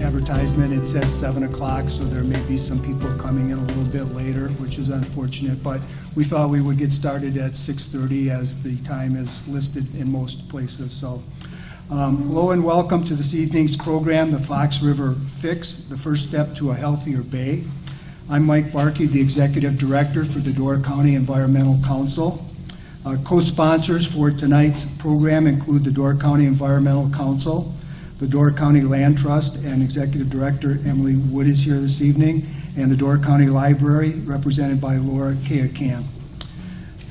advertisement, it said 7 o'clock, so there may be some people coming in a little bit later, which is unfortunate, but we thought we would get started at 6:30 as the time is listed in most places. So, hello and welcome to this evening's program, the Fox River Fix, the first step to a healthier bay. I'm Mike Bahrke, the Executive Director for the Door County Environmental Council. Co-sponsors for tonight's program include the Door County Environmental Council, the Door County Land Trust, and Executive Director Emily Wood is here this evening, and the Door County Library, represented by Laura Kayakan.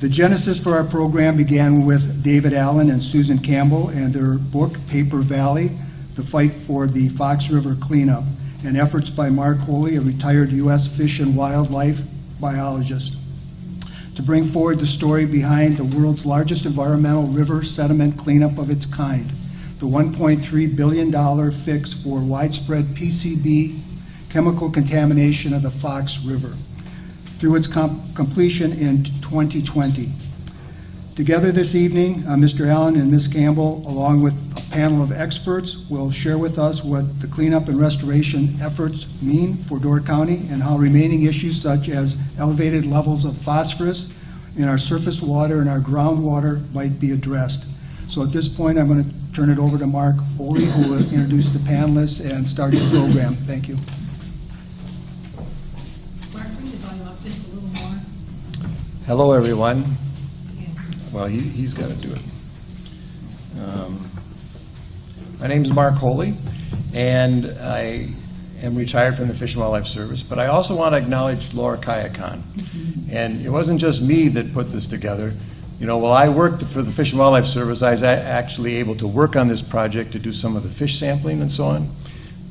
The genesis for our program began with David Allen and Susan Campbell and their book, Paper Valley, The Fight for the Fox River Cleanup, and efforts by Mark Holey, a retired U.S. Fish and Wildlife biologist, to bring forward the story behind the world's largest environmental river sediment cleanup of its kind, the $1.3 billion fix for widespread PCB chemical contamination of the Fox River, through its completion in 2020. Together this evening, Mr. Allen and Ms. Campbell, along with a panel of experts, will share with us what the cleanup and restoration efforts mean for Door County and how remaining issues such as elevated levels of phosphorus in our surface water and our groundwater might be addressed. So at this point, I'm going to turn it over to Mark Holey, who will introduce the panelists and start the program. Thank you. Mark, bring the volume up just a little more. Hello, everyone. Well, he's got to do it. My name is Mark Holey, and I am retired from the Fish and Wildlife Service, but I also want to acknowledge Laura Kayakan. And it wasn't just me that put this together. You know, while I worked for the Fish and Wildlife Service, I was actually able to work on this project to do some of the fish sampling and so on.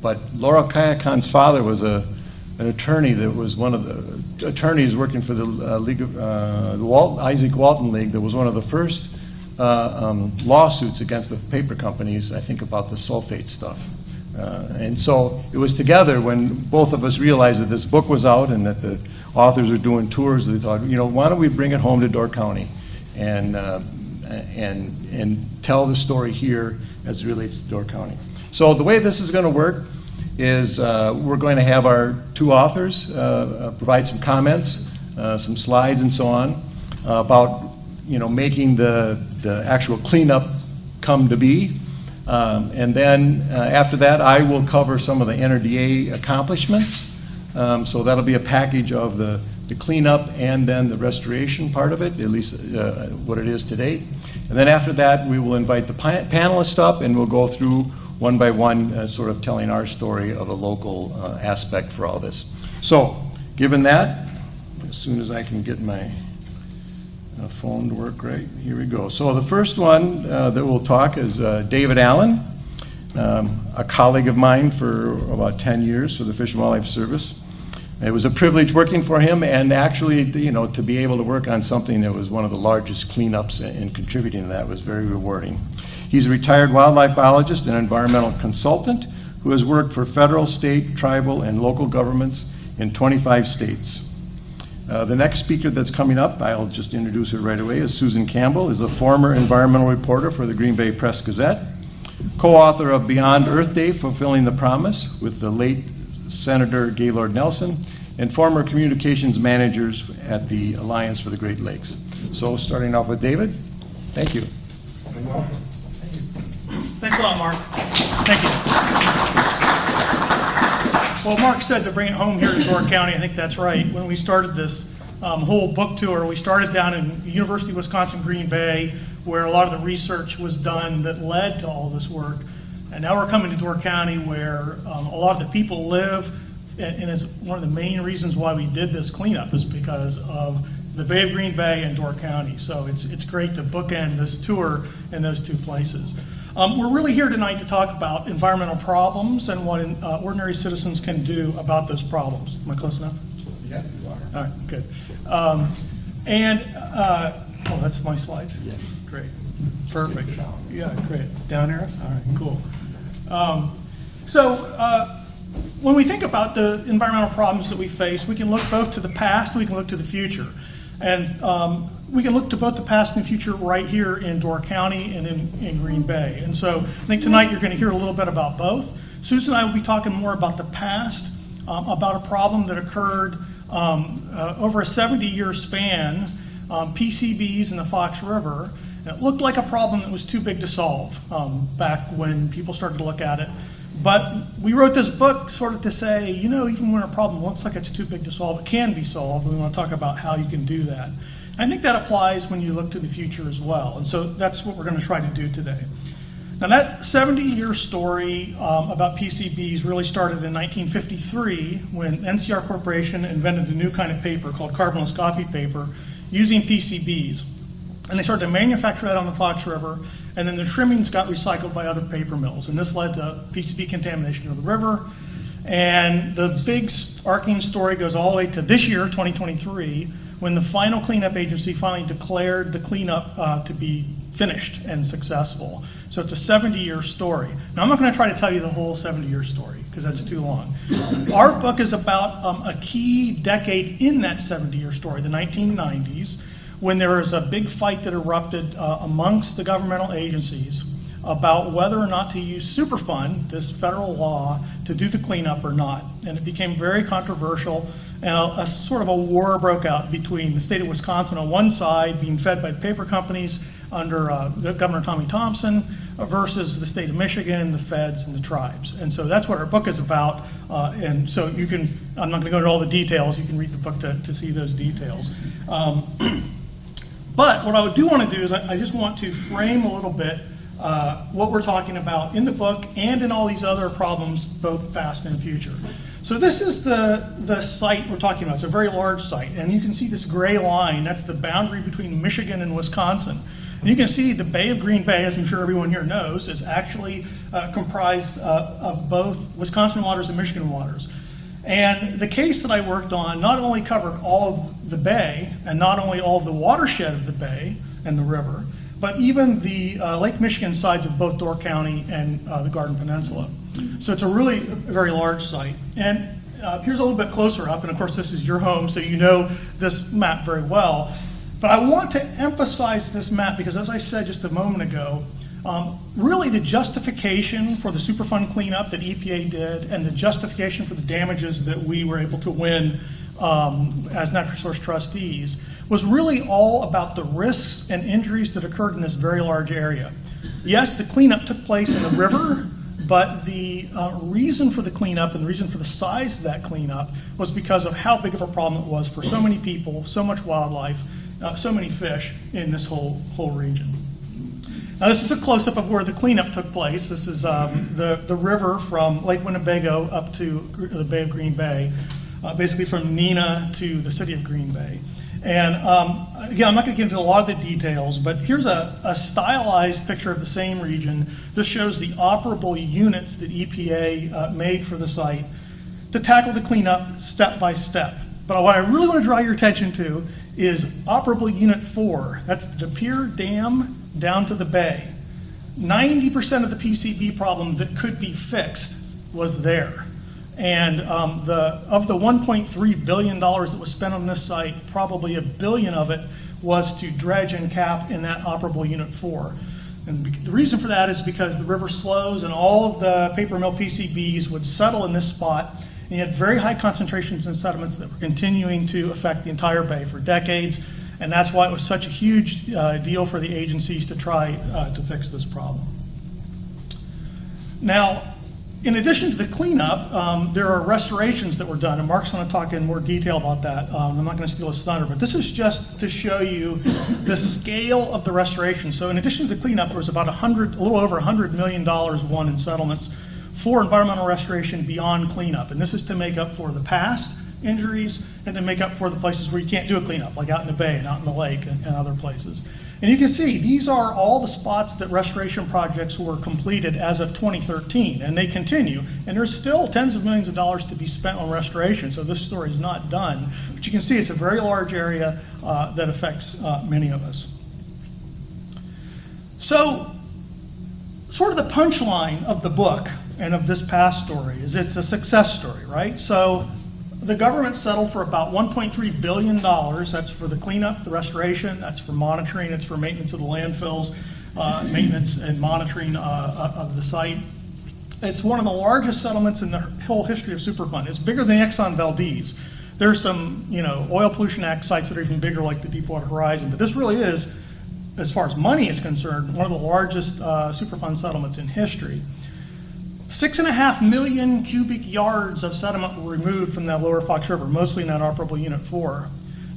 But Laura Kayakan's father was an attorney that was one of the attorneys working for the League of Isaac Walton League, that was one of the first lawsuits against the paper companies, I think, about the sulfate stuff. And so it was together when both of us realized that this book was out and that the authors were doing tours. They thought, you know, why don't we bring it home to Door County and tell the story here as it relates to Door County. So the way this is going to work is we're going to have our two authors provide some comments, some slides and so on about, you know, making the actual cleanup come to be. And then after that, I will cover some of the NRDA accomplishments. So that'll be a package of the cleanup and then the restoration part of it, at least what it is today. And then after that, we will invite the panelists up and we'll go through one by one, sort of telling our story of a local aspect for all this. So, given that, as soon as I can get my phone to work right, here we go. So the first one that we'll talk is David Allen, a colleague of mine for about 10 years for the Fish and Wildlife Service. It was a privilege working for him, and actually, you know, to be able to work on something that was one of the largest cleanups and contributing to that was very rewarding. He's a retired wildlife biologist and environmental consultant who has worked for federal, state, tribal, and local governments in 25 states. The next speaker that's coming up, I'll just introduce her right away, is Susan Campbell, is a former environmental reporter for the Green Bay Press-Gazette, co-author of Beyond Earth Day, Fulfilling the Promise with the late Senator Gaylord Nelson, and former communications managers at the Alliance for the Great Lakes. So starting off with David, thank you. Thanks a lot, Mark. Thank you. Well, Mark said to bring it home here to Door County. I think that's right. When we started this whole book tour, we started down in the University of Wisconsin, Green Bay, where a lot of the research was done that led to all this work. And now we're coming to Door County, where a lot of the people live, and is one of the main reasons why we did this cleanup is because of the Bay of Green Bay and Door County. So it's great to bookend this tour in those two places. We're really here tonight to talk about environmental problems and what ordinary citizens can do about those problems. Am I close enough? Yeah, you are. All right, good. Oh, that's my slides? Yes. Great. Perfect. Yeah, great. Down arrow? All right, cool. When we think about the environmental problems that we face, we can look both to the past and we can look to the future. And we can look to both the past and the future right here in Door County and in Green Bay. And so I think tonight you're going to hear a little bit about both. Susan and I will be talking more about the past, about a problem that occurred over a 70-year span, PCBs in the Fox River. And it looked like a problem that was too big to solve back when people started to look at it. But we wrote this book sort of to say, you know, even when a problem looks like it's too big to solve, it can be solved. We want to talk about how you can do that. I think that applies when you look to the future as well. And so that's what we're going to try to do today. Now that 70-year story about PCBs really started in 1953 when NCR Corporation invented a new kind of paper called carbonless copy paper using PCBs. And they started to manufacture that on the Fox River, and then the trimmings got recycled by other paper mills. And this led to PCB contamination of the river. And the big arcing story goes all the way to this year, 2023, when the final cleanup agency finally declared the cleanup to be finished and successful. So it's a 70-year story. Now, I'm not going to try to tell you the whole 70-year story because that's too long. Our book is about a key decade in that 70-year story, the 1990s, when there was a big fight that erupted amongst the governmental agencies about whether or not to use Superfund, this federal law, to do the cleanup or not. And it became very controversial, and a sort of a war broke out between the state of Wisconsin on one side, being fed by paper companies under Governor Tommy Thompson, versus the state of Michigan, the feds, and the tribes. And so that's what our book is about. And so you can, I'm not going to go into all the details, you can read the book to see those details. But what I do want to do is I just want to frame a little bit what we're talking about in the book and in all these other problems, both past and future. So this is the site we're talking about. It's a very large site. And you can see this gray line. That's the boundary between Michigan and Wisconsin. And you can see the Bay of Green Bay, as I'm sure everyone here knows, is actually comprised of both Wisconsin waters and Michigan waters. And the case that I worked on not only covered all of the bay and not only all of the watershed of the bay and the river, but even the Lake Michigan sides of both Door County and the Garden Peninsula. So it's a really very large site. And here's a little bit closer up, and of course this is your home, so you know this map very well. But I want to emphasize this map because, as I said just a moment ago, really the justification for the Superfund cleanup that EPA did and the justification for the damages that we were able to win as natural resource trustees was really all about the risks and injuries that occurred in this very large area. Yes, the cleanup took place in the river, but the reason for the cleanup and the reason for the size of that cleanup was because of how big of a problem it was for so many people, so much wildlife, so many fish in this whole region. Now this is a close-up of where the cleanup took place. This is the river from Lake Winnebago up to the Bay of Green Bay, basically from Neenah to the city of Green Bay. And again, I'm not going to get into a lot of the details, but here's a stylized picture of the same region. This shows the operable units that EPA made for the site to tackle the cleanup step by step. But what I really want to draw your attention to is operable unit 4. That's the De Pere Dam down to the bay. 90% of the PCB problem that could be fixed was there. And of the $1.3 billion that was spent on this site, probably $1 billion of it was to dredge and cap in that operable unit 4. And the reason for that is because the river slows and all of the paper mill PCBs would settle in this spot. And you had very high concentrations in sediments that were continuing to affect the entire bay for decades. And that's why it was such a huge deal for the agencies to try to fix this problem. Now, in addition to the cleanup, there are restorations that were done, and Mark's going to talk in more detail about that. I'm not going to steal his thunder, but this is just to show you the scale of the restoration. So in addition to the cleanup, there was about a little over $100 million won in settlements for environmental restoration beyond cleanup. And this is to make up for the past injuries and to make up for the places where you can't do a cleanup, like out in the bay and out in the lake and other places. And you can see these are all the spots that restoration projects were completed as of 2013, and they continue. And there's still tens of millions of dollars to be spent on restoration, so this story is not done. But you can see it's a very large area that affects many of us. So, sort of the punchline of the book and of this past story is it's a success story, right? So the government settled for about $1.3 billion. That's for the cleanup, the restoration, that's for monitoring, it's for maintenance of the landfills, maintenance and monitoring of the site. It's one of the largest settlements in the whole history of Superfund. It's bigger than Exxon Valdez. There's some, Oil Pollution Act sites that are even bigger, like the Deepwater Horizon. But this really is, as far as money is concerned, one of the largest Superfund settlements in history. 6.5 million cubic yards of sediment were removed from that lower Fox River, mostly in that operable Unit 4.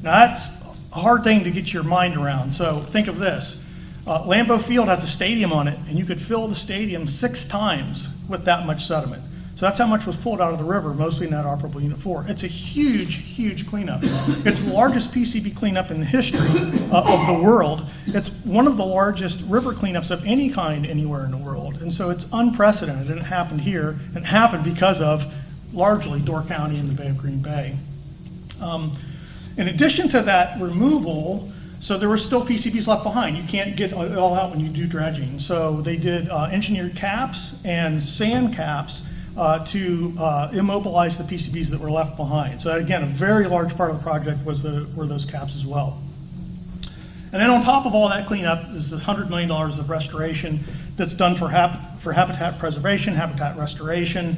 Now that's a hard thing to get your mind around. So think of this. Lambeau Field has a stadium on it, and you could fill the stadium 6 times with that much sediment. So that's how much was pulled out of the river, mostly in that operable Unit 4. It's a huge, huge cleanup. It's the largest PCB cleanup in the history of the world. It's one of the largest river cleanups of any kind anywhere in the world. And so it's unprecedented, and it happened here. And it happened because of, largely, Door County and the Bay of Green Bay. In addition to that removal, so there were still PCBs left behind. You can't get it all out when you do dredging. So they did engineered caps and sand caps to immobilize the PCBs that were left behind. So again, a very large part of the project were those caps as well. And then on top of all that cleanup is the $100 million of restoration that's done for habitat preservation, habitat restoration,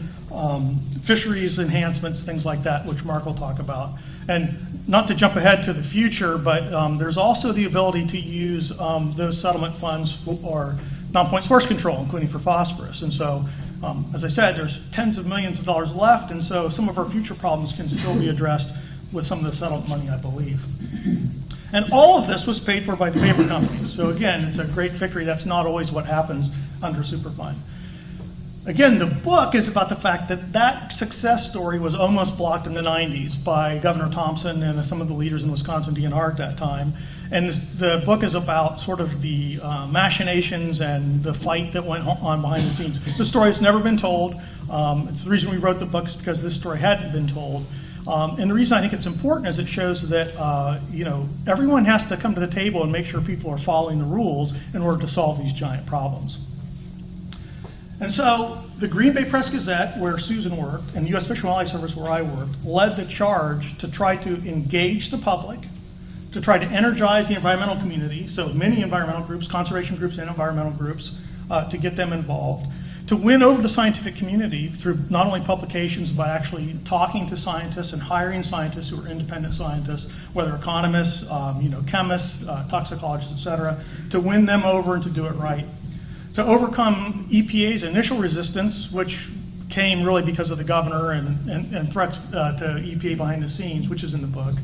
fisheries enhancements, things like that, which Mark will talk about. And not to jump ahead to the future, but there's also the ability to use those settlement funds for non-point source control, including for phosphorus. And so, as I said, there's tens of millions of dollars left, and so some of our future problems can still be addressed with some of the settlement money, I believe. And all of this was paid for by the paper companies. So again, it's a great victory. That's not always what happens under Superfund. Again, the book is about the fact that that success story was almost blocked in the 90s by Governor Thompson and some of the leaders in Wisconsin, Dannhausen, at that time. And the book is about sort of the machinations and the fight that went on behind the scenes. It's a story that's never been told. It's the reason we wrote the book is because this story hadn't been told. And the reason I think it's important is it shows that everyone has to come to the table and make sure people are following the rules in order to solve these giant problems. And so the Green Bay Press Gazette, where Susan worked, and the U.S. Fish and Wildlife Service, where I worked, led the charge to try to engage the public, to try to energize the environmental community, so many environmental groups, conservation groups and environmental groups, to get them involved, to win over the scientific community through not only publications, but actually talking to scientists and hiring scientists who are independent scientists, whether economists, chemists, toxicologists, et cetera, to win them over and to do it right. To overcome EPA's initial resistance, which came really because of the governor and threats to EPA behind the scenes, which is in the book,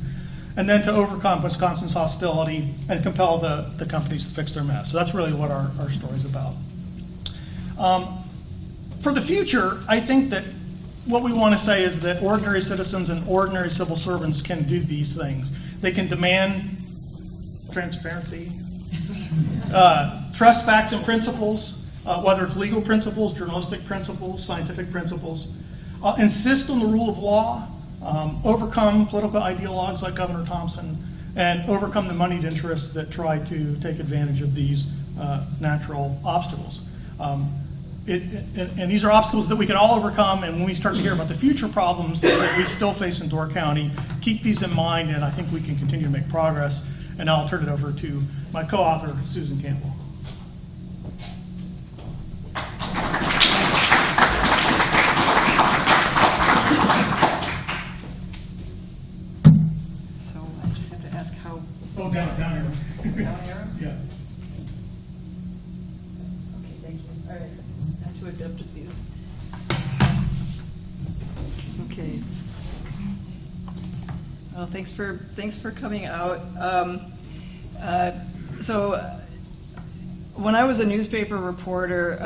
and then to overcome Wisconsin's hostility and compel the companies to fix their mess. So that's really what our story is about. For the future, I think that what we want to say is that ordinary citizens and ordinary civil servants can do these things. They can demand transparency, trust facts and principles, whether it's legal principles, journalistic principles, scientific principles, insist on the rule of law, overcome political ideologues like Governor Thompson, and overcome the moneyed interests that try to take advantage of these natural obstacles. And these are obstacles that we can all overcome, and when we start to hear about the future problems that we still face in Door County, keep these in mind, and I think we can continue to make progress. And now I'll turn it over to my co-author, Susan Campbell. So I just have to ask how. Oh, down here. Down here? Yeah. Okay, thank you. All right, I have to adapt to these. Okay. Well, thanks for coming out. So when I was a newspaper reporter,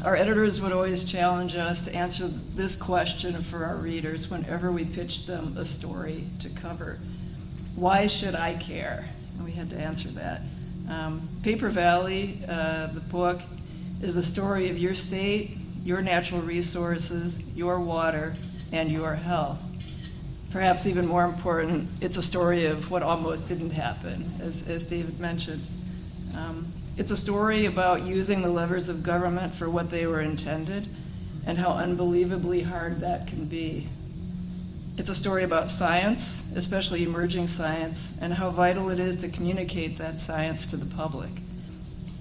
our editors would always challenge us to answer this question for our readers whenever we pitched them a story to cover. Why should I care? And we had to answer that. Paper Valley, the book, is the story of your state, your natural resources, your water, and your health. Perhaps even more important, it's a story of what almost didn't happen, as David mentioned. It's a story about using the levers of government for what they were intended and how unbelievably hard that can be. It's a story about science, especially emerging science, and how vital it is to communicate that science to the public.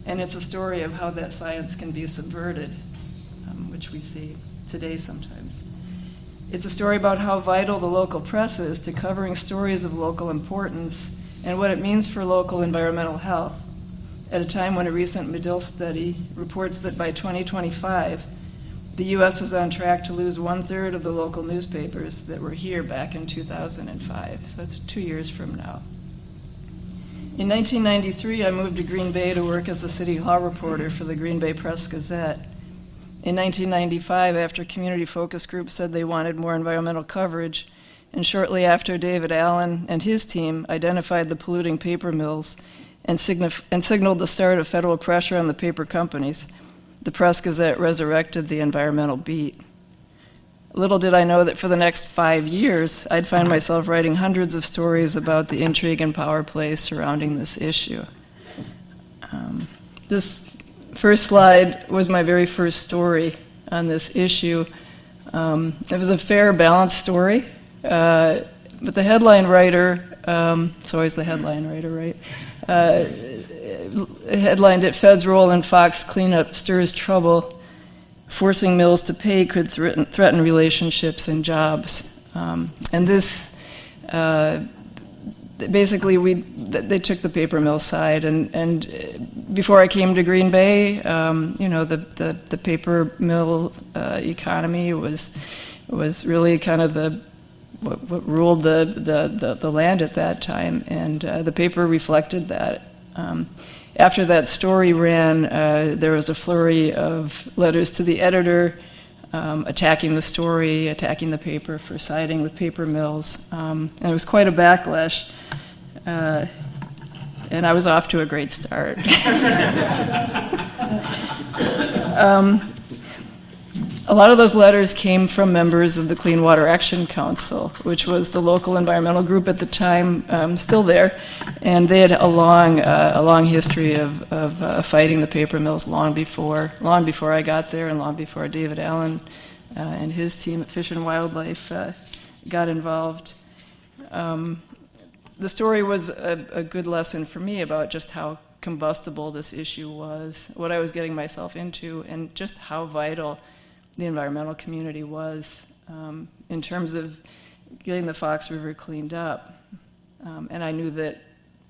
And it's a story of how that science can be subverted, which which we see today sometimes. It's a story about how vital the local press is to covering stories of local importance and what it means for local environmental health, at a time when a recent Medill study reports that by 2025, the U.S. is on track to lose 1/3 of the local newspapers that were here back in 2005. So that's 2 years from now. In 1993, I moved to Green Bay to work as the City Hall reporter for the Green Bay Press-Gazette. In 1995, after community focus groups said they wanted more environmental coverage, and shortly after David Allen and his team identified the polluting paper mills and signaled the start of federal pressure on the paper companies, the Press-Gazette resurrected the environmental beat. Little did I know that for the next 5 years, I'd find myself writing hundreds of stories about the intrigue and power play surrounding this issue. This first slide was my very first story on this issue. It was a fair, balanced story, but the headline writer, it's always the headline writer, right? Headlined it, Fed's role in Fox cleanup stirs trouble. Forcing mills to pay could threaten relationships and jobs. And this, basically, they took the paper mill side. And before I came to Green Bay, the paper mill economy was really kind of what ruled the land at that time, and the paper reflected that. After that story ran, there was a flurry of letters to the editor attacking the story, attacking the paper for siding with paper mills, and it was quite a backlash, and I was off to a great start. A lot of those letters came from members of the Clean Water Action Council, which was the local environmental group at the time, still there, and they had a long history of fighting the paper mills long before I got there, and long before David Allen and his team at Fish and Wildlife got involved. The story was a good lesson for me about just how combustible this issue was, what I was getting myself into, and just how vital the environmental community was in terms of getting the Fox River cleaned up. And I knew that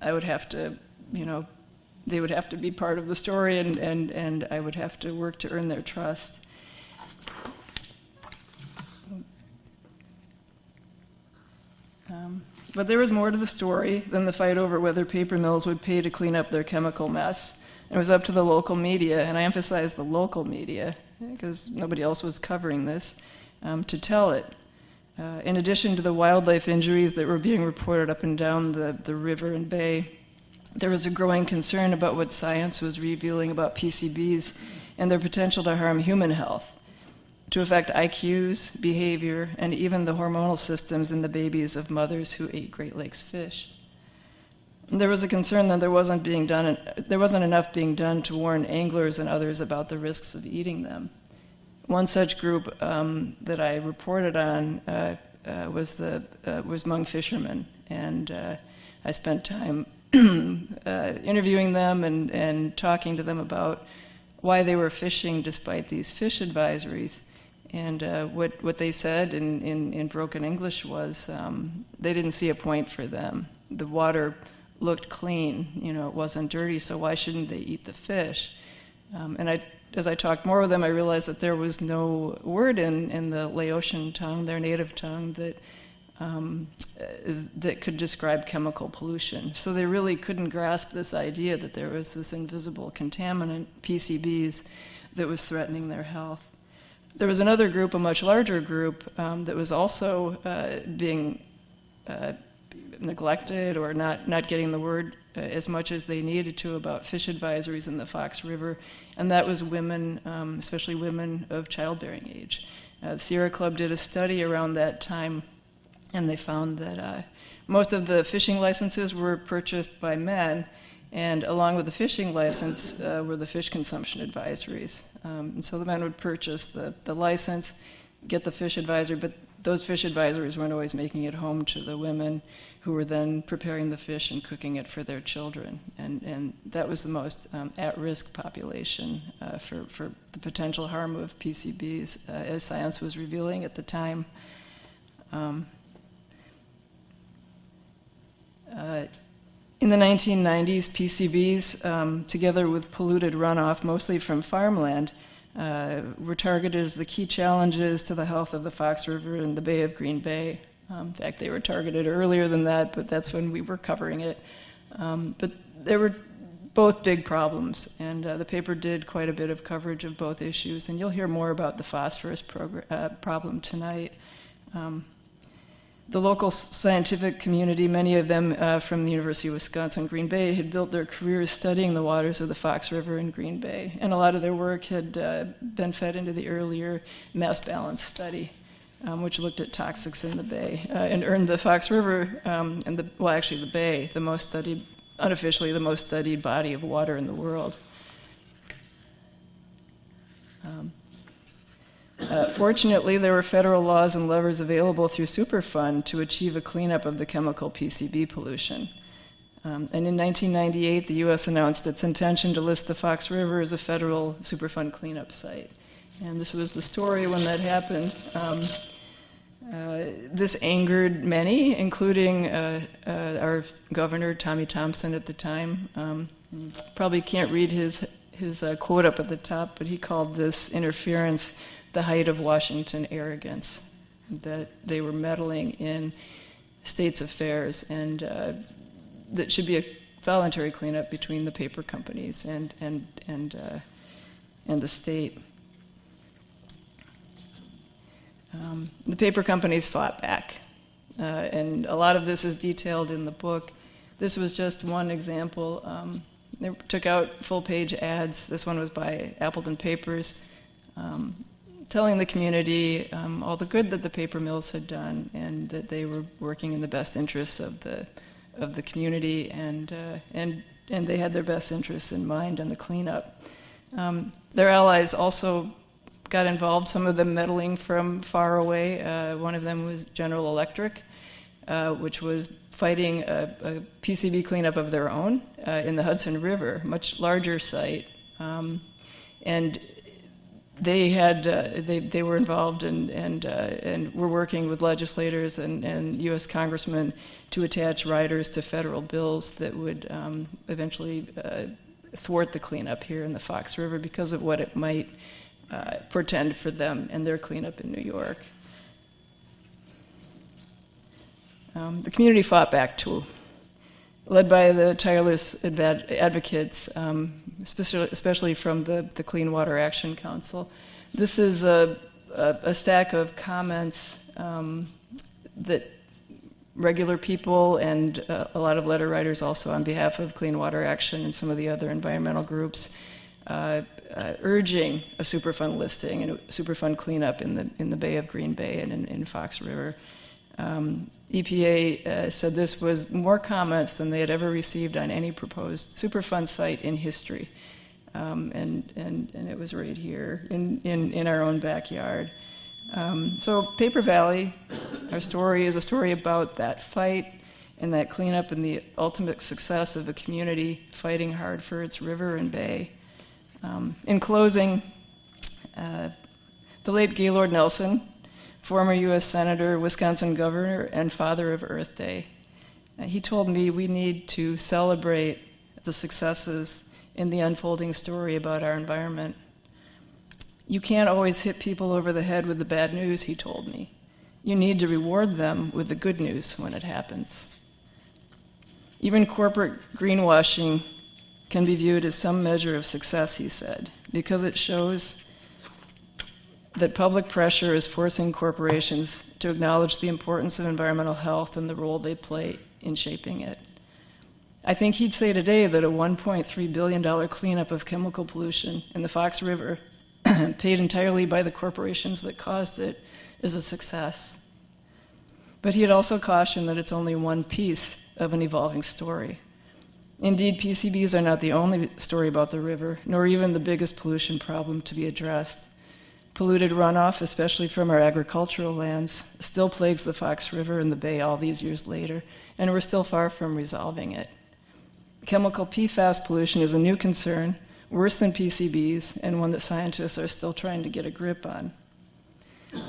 I would have to, they would have to be part of the story, and I would have to work to earn their trust. But there was more to the story than the fight over whether paper mills would pay to clean up their chemical mess. It was up to the local media, and I emphasize the local media, because nobody else was covering this, to tell it. In addition to the wildlife injuries that were being reported up and down the river and bay, there was a growing concern about what science was revealing about PCBs and their potential to harm human health, to affect IQs, behavior, and even the hormonal systems in the babies of mothers who ate Great Lakes fish. There was a concern that there wasn't enough being done to warn anglers and others about the risks of eating them. One such group that I reported on was Hmong fishermen, and I spent time interviewing them and talking to them about why they were fishing despite these fish advisories. And what they said in broken English was they didn't see a point for them. The water looked clean, it wasn't dirty, so why shouldn't they eat the fish? And as I talked more with them, I realized that there was no word in the Laotian tongue, their native tongue, that could describe chemical pollution. So they really couldn't grasp this idea that there was this invisible contaminant, PCBs, that was threatening their health. There was another group, a much larger group, that was also being neglected or not getting the word as much as they needed to about fish advisories in the Fox River, and that was women, especially women of childbearing age. The Sierra Club did a study around that time, and they found that most of the fishing licenses were purchased by men, and along with the fishing license were the fish consumption advisories. And so the men would purchase the license, get the fish advisory, but those fish advisories weren't always making it home to the women who were then preparing the fish and cooking it for their children. And that was the most at-risk population for the potential harm of PCBs, as science was revealing at the time. In the 1990s, PCBs, together with polluted runoff, mostly from farmland, were targeted as the key challenges to the health of the Fox River and the Bay of Green Bay. In fact, they were targeted earlier than that, but that's when we were covering it. But there were both big problems, and the paper did quite a bit of coverage of both issues, and you'll hear more about the phosphorus problem tonight. The local scientific community, many of them from the University of Wisconsin, Green Bay, had built their careers studying the waters of the Fox River in Green Bay. And a lot of their work had been fed into the earlier mass balance study, which looked at toxics in the bay, and earned the Fox River, the bay, the most studied, unofficially the most studied body of water in the world. Fortunately, there were federal laws and levers available through Superfund to achieve a cleanup of the chemical PCB pollution. And in 1998, the U.S. announced its intention to list the Fox River as a federal Superfund cleanup site. And this was the story when that happened. This angered many, including our governor, Tommy Thompson, at the time. You probably can't read his quote up at the top, but he called this interference the height of Washington arrogance, that they were meddling in states' affairs, and that should be a voluntary cleanup between the paper companies and the state. The paper companies fought back, and a lot of this is detailed in the book. This was just one example. They took out full-page ads. This one was by Appleton Papers, telling the community all the good that the paper mills had done, and that they were working in the best interests of the community, and they had their best interests in mind on the cleanup. Their allies also got involved, some of them meddling from far away. One of them was General Electric, which was fighting a PCB cleanup of their own in the Hudson River, much larger site. And they had they were involved and were working with legislators and U.S. congressmen to attach riders to federal bills that would eventually thwart the cleanup here in the Fox River because of what it might portend for them and their cleanup in New York. The community fought back too, led by the tireless advocates, especially from the Clean Water Action Council. This is a stack of comments that regular people and a lot of letter writers also on behalf of Clean Water Action and some of the other environmental groups urging a Superfund listing and a Superfund cleanup in the Bay of Green Bay and in Fox River. EPA said this was more comments than they had ever received on any proposed Superfund site in history. And it was right here in our own backyard. So Paper Valley, our story, is a story about that fight and that cleanup and the ultimate success of a community fighting hard for its river and bay. In closing, the late Gaylord Nelson, former U.S. Senator, Wisconsin Governor, and father of Earth Day, he told me we need to celebrate the successes in the unfolding story about our environment. You can't always hit people over the head with the bad news, he told me. You need to reward them with the good news when it happens. Even corporate greenwashing can be viewed as some measure of success, he said, because it shows that public pressure is forcing corporations to acknowledge the importance of environmental health and the role they play in shaping it. I think he'd say today that a $1.3 billion cleanup of chemical pollution in the Fox River, paid entirely by the corporations that caused it, is a success. But he had also cautioned that it's only one piece of an evolving story. Indeed, PCBs are not the only story about the river, nor even the biggest pollution problem to be addressed. Polluted runoff, especially from our agricultural lands, still plagues the Fox River and the Bay all these years later, and we're still far from resolving it. Chemical PFAS pollution is a new concern, worse than PCBs, and one that scientists are still trying to get a grip on.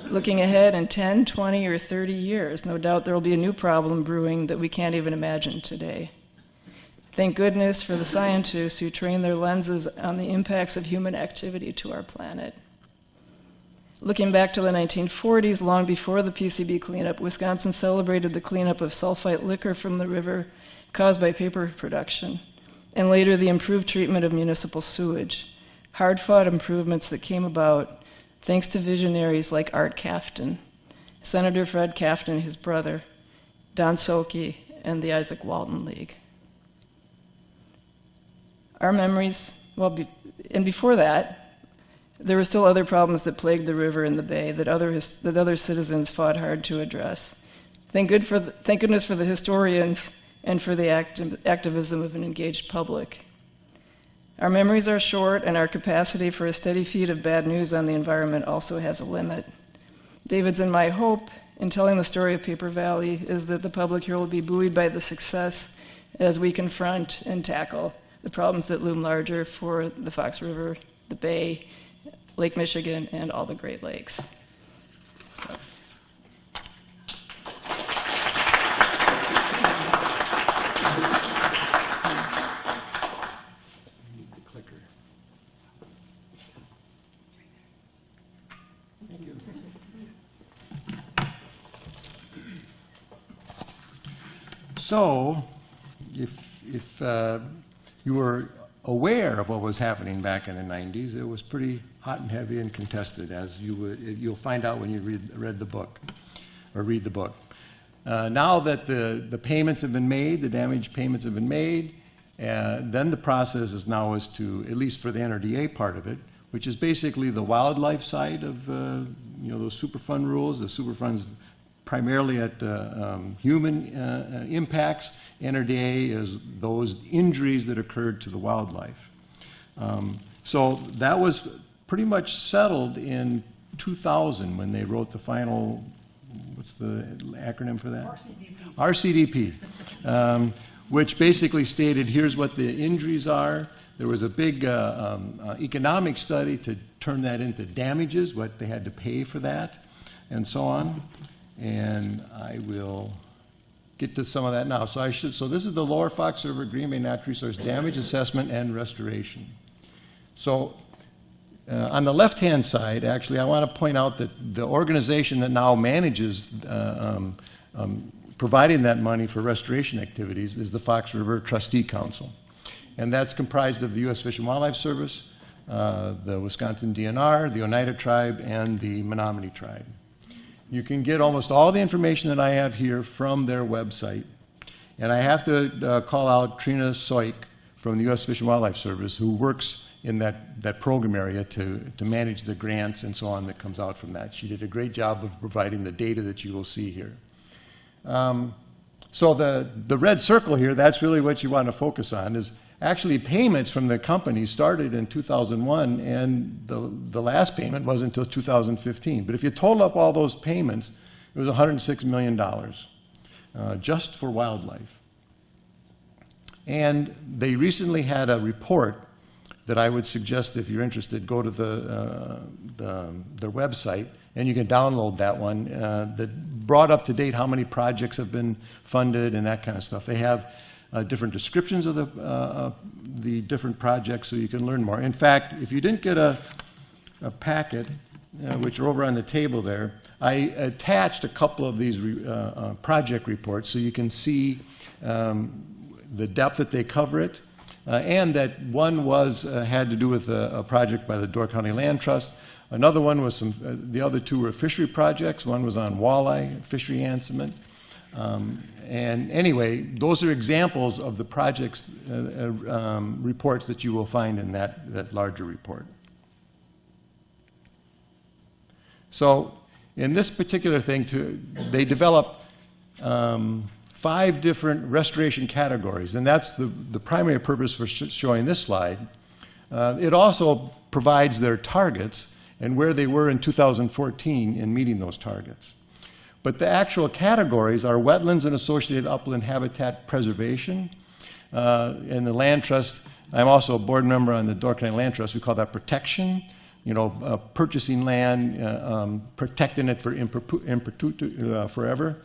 Looking ahead in 10, 20, or 30 years, no doubt there will be a new problem brewing that we can't even imagine today. Thank goodness for the scientists who train their lenses on the impacts of human activity to our planet. Looking back to the 1940s, long before the PCB cleanup, Wisconsin celebrated the cleanup of sulfite liquor from the river caused by paper production, and later the improved treatment of municipal sewage, hard-fought improvements that came about thanks to visionaries like Art Kafton, Senator Fred Kafton, his brother, Don Soke, and the Isaac Walton League. Our memories, and before that, there were still other problems that plagued the river and the bay that other citizens fought hard to address. Thank goodness for the historians and for the activism of an engaged public. Our memories are short, and our capacity for a steady feed of bad news on the environment also has a limit. David's and my hope in telling the story of Paper Valley is that the public here will be buoyed by the success as we confront and tackle the problems that loom larger for the Fox River, the Bay, Lake Michigan, and all the Great Lakes. So. So, if you were aware of what was happening back in the 90s, it was pretty hot and heavy and contested, as you'll find out when you read the book, or read the book. Now that the payments have been made, the damage payments have been made, then the process is to, at least for the NRDA part of it, which is basically the wildlife side of those Superfund rules. The Superfunds primarily at human impacts. NRDA is those injuries that occurred to the wildlife. So that was pretty much settled in 2000 when they wrote the final, what's the acronym for that? RCDP. Which basically stated, here's what the injuries are. There was a big economic study to turn that into damages, what they had to pay for that, and so on. And I will get to some of that now. So this is the Lower Fox River Green Bay Natural Resource Damage Assessment and Restoration. So on the left-hand side, actually, I want to point out that the organization that now manages providing that money for restoration activities is the Fox River Trustee Council. And that's comprised of the U.S. Fish and Wildlife Service, the Wisconsin DNR, the Oneida Tribe, and the Menominee Tribe. You can get almost all the information that I have here from their website. And I have to call out Trina Soik from the U.S. Fish and Wildlife Service, who works in that program area to manage the grants and so on that comes out from that. She did a great job of providing the data that you will see here. So the red circle here, that's really what you want to focus on, is actually payments from the company started in 2001, and the last payment wasn't until 2015. But if you total up all those payments, it was $106 million just for wildlife. And they recently had a report that I would suggest, if you're interested, go to their website, and you can download that one, that brought up to date how many projects have been funded and that kind of stuff. They have different descriptions of the different projects, so you can learn more. In fact, if you didn't get a packet, which are over on the table there, I attached a couple of these project reports so you can see the depth that they cover it, and that one had to do with a project by the Door County Land Trust. Another one was the other two were fishery projects. One was on walleye, fishery enhancement. And anyway, those are examples of the projects reports that you will find in that larger report. So in this particular thing, they developed 5 different restoration categories, and that's the primary purpose for showing this slide. It also provides their targets, and where they were in 2014 in meeting those targets. But the actual categories are wetlands and associated upland habitat preservation. In the land trust, I'm also a board member on the Door County Land Trust. We call that protection. Purchasing land, protecting it for forever.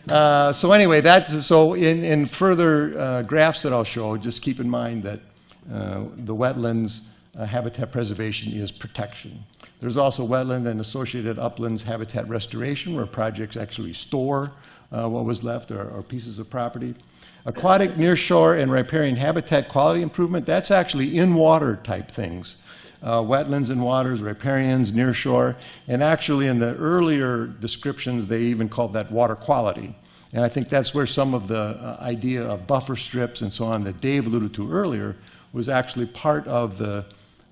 So anyway, so in further graphs that I'll show, just keep in mind that the wetlands habitat preservation is protection. There's also wetland and associated uplands habitat restoration, where projects actually restore what was left or pieces of property. Aquatic, nearshore, and riparian habitat quality improvement, that's actually in-water type things. Wetlands and waters, riparians, nearshore, and actually in the earlier descriptions, they even called that water quality. And I think that's where some of the idea of buffer strips and so on that Dave alluded to earlier was actually part of the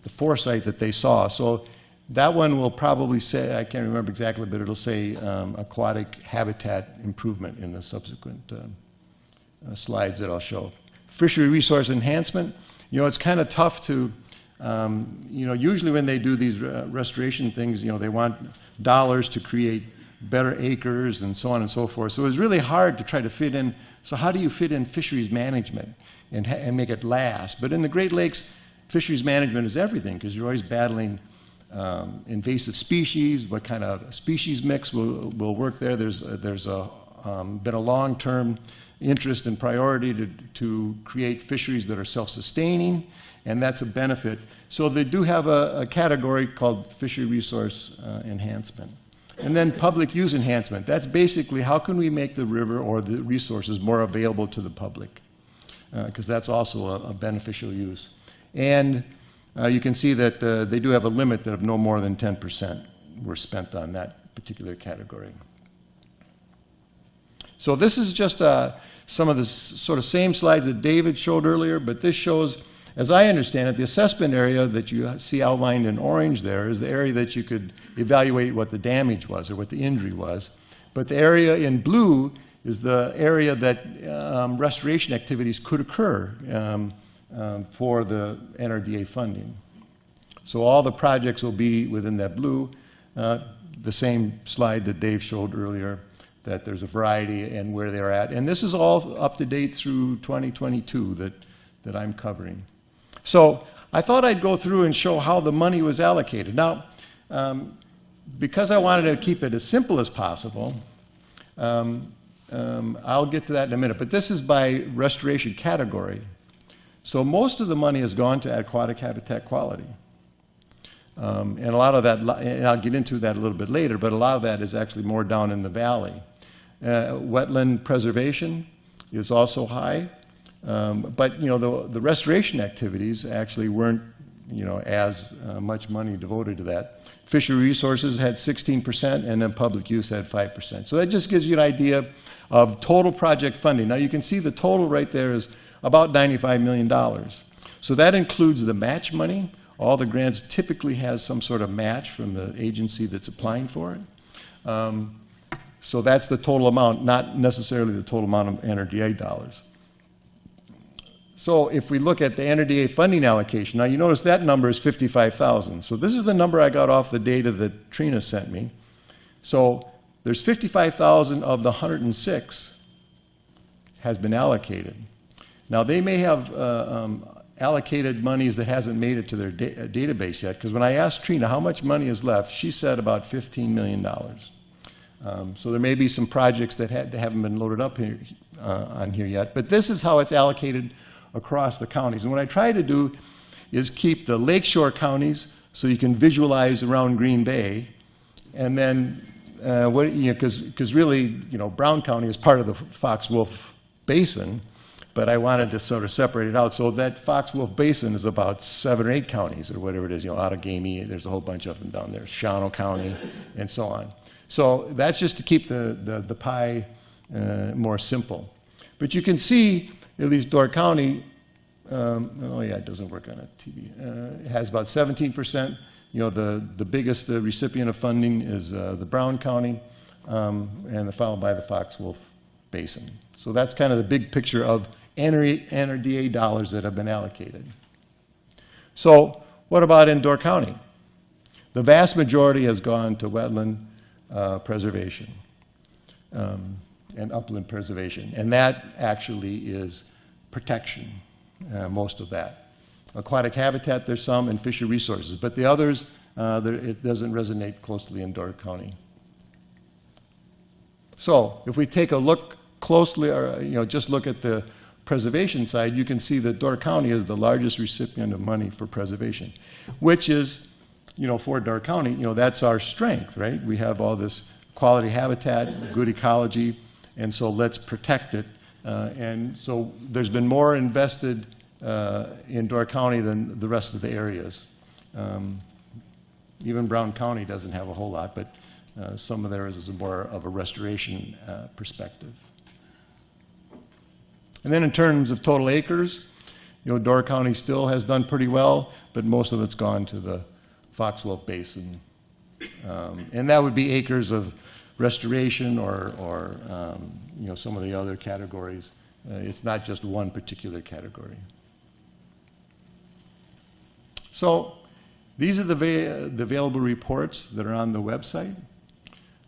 foresight that they saw. So that one will probably say, I can't remember exactly, but it'll say aquatic habitat improvement in the subsequent slides that I'll show. Fishery resource enhancement, it's kind of tough to, usually when they do these restoration things, they want dollars to create better acres and so on and so forth. So it's really hard to try to fit in. So how do you fit in fisheries management and make it last? But in the Great Lakes, fisheries management is everything, because you're always battling invasive species, what kind of species mix will work there. There's been a long-term interest and priority to create fisheries that are self-sustaining, and that's a benefit. So they do have a category called fishery resource enhancement. And then public use enhancement. That's basically how can we make the river or the resources more available to the public, because that's also a beneficial use. And you can see that they do have a limit that of no more than 10% were spent on that particular category. So this is just some of the sort of same slides that David showed earlier, but this shows, as I understand it, the assessment area that you see outlined in orange there is the area that you could evaluate what the damage was or what the injury was. But the area in blue is the area that restoration activities could occur for the NRDA funding. So all the projects will be within that blue, the same slide that Dave showed earlier, that there's a variety and where they're at. And this is all up to date through 2022 that I'm covering. So I thought I'd go through and show how the money was allocated. Now, because I wanted to keep it as simple as possible, I'll get to that in a minute, but this is by restoration category. So most of the money has gone to aquatic habitat quality. And a lot of that, and I'll get into that a little bit later, but a lot of that is actually more down in the valley. Wetland preservation is also high, but the restoration activities actually weren't as much money devoted to that. Fishery resources had 16%, and then public use had 5%. So that just gives you an idea of total project funding. Now you can see the total right there is about $95 million. So that includes the match money. All the grants typically has some sort of match from the agency that's applying for it. So that's the total amount, not necessarily the total amount of NRDA dollars. So if we look at the NRDA funding allocation, now you notice that number is 55,000. So this is the number I got off the data that Trina sent me. So there's 55,000 of the 106 has been allocated. Now they may have allocated monies that hasn't made it to their database yet, because when I asked Trina how much money is left, she said about $15 million. So there may be some projects that haven't been loaded up here, on here yet, but this is how it's allocated across the counties. And what I try to do is keep the lakeshore counties so you can visualize around Green Bay, and then, because really, Brown County is part of the Fox Wolf Basin, but I wanted to sort of separate it out. So that Fox Wolf Basin is about 7 or 8 counties or whatever it is, Outagamie, there's a whole bunch of them down there, Shawano County, and so on. So that's just to keep the pie more simple. But you can see, at least Door County, it doesn't work on a TV. It has about 17%. The biggest recipient of funding is the Brown County, and followed by the Fox Wolf Basin. So that's kind of the big picture of NRDA dollars that have been allocated. So What about in Door County? The vast majority has gone to wetland preservation and upland preservation, and that actually is protection, most of that. Aquatic habitat, there's some, and fishery resources, but the others, it doesn't resonate closely in Door County. So if we take a look closely, or just look at the preservation side, you can see that Door County is the largest recipient of money for preservation, which is, for Door County, that's our strength, right? We have all this quality habitat, good ecology, and so let's protect it. And so there's been more invested in Door County than the rest of the areas. Even Brown County doesn't have a whole lot, but some of theirs is more of a restoration perspective. And then in terms of total acres, Door County still has done pretty well, but most of it's gone to the Foxwolf Basin. And that would be acres of restoration or some of the other categories. It's not just one particular category. So these are the available reports that are on the website.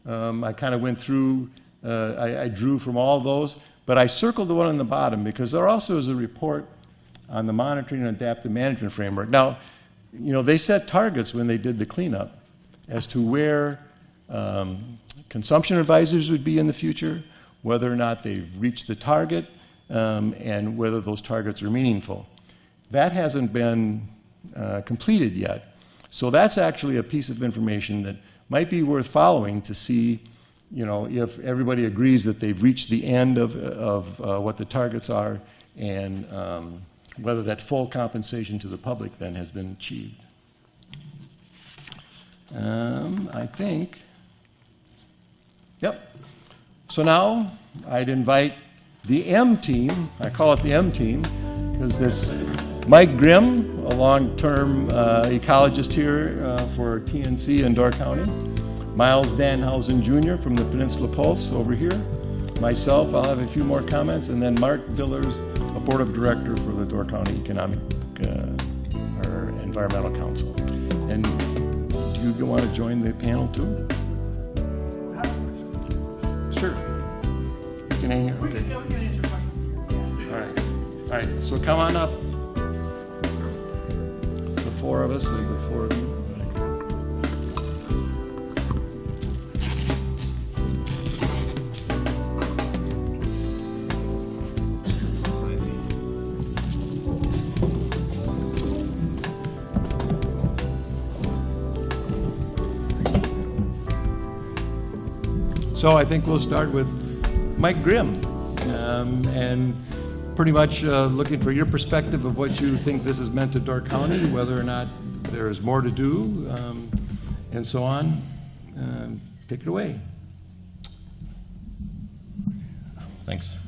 I kind of went through, I drew from all those, but I circled the one on the bottom because there also is a report on the monitoring and adaptive management framework. Now, they set targets when they did the cleanup as to where consumption advisors would be in the future, whether or not they've reached the target, and whether those targets are meaningful. That hasn't been completed yet. So that's actually a piece of information that might be worth following to see, if everybody agrees that they've reached the end of what the targets are, and whether that full compensation to the public then has been achieved. I think, yep. So now I'd invite the M team, I call it the M team, because it's Mike Grimm, a long-term ecologist here for TNC in Door County, Myles Dannhausen Jr. from the Peninsula Pulse over here, myself, I'll have a few more comments, and then Mark Villers, a board of director for the Door County Economic or Environmental Council. And do you want to join the panel too? Sure. You can hang here. Okay. All right, so come on up. The four of us, or the four of you. So I think we'll start with Mike Grimm, and pretty much looking for your perspective of what you think this has meant to Door County, whether or not there is more to do, and so on. Take it away. Thanks.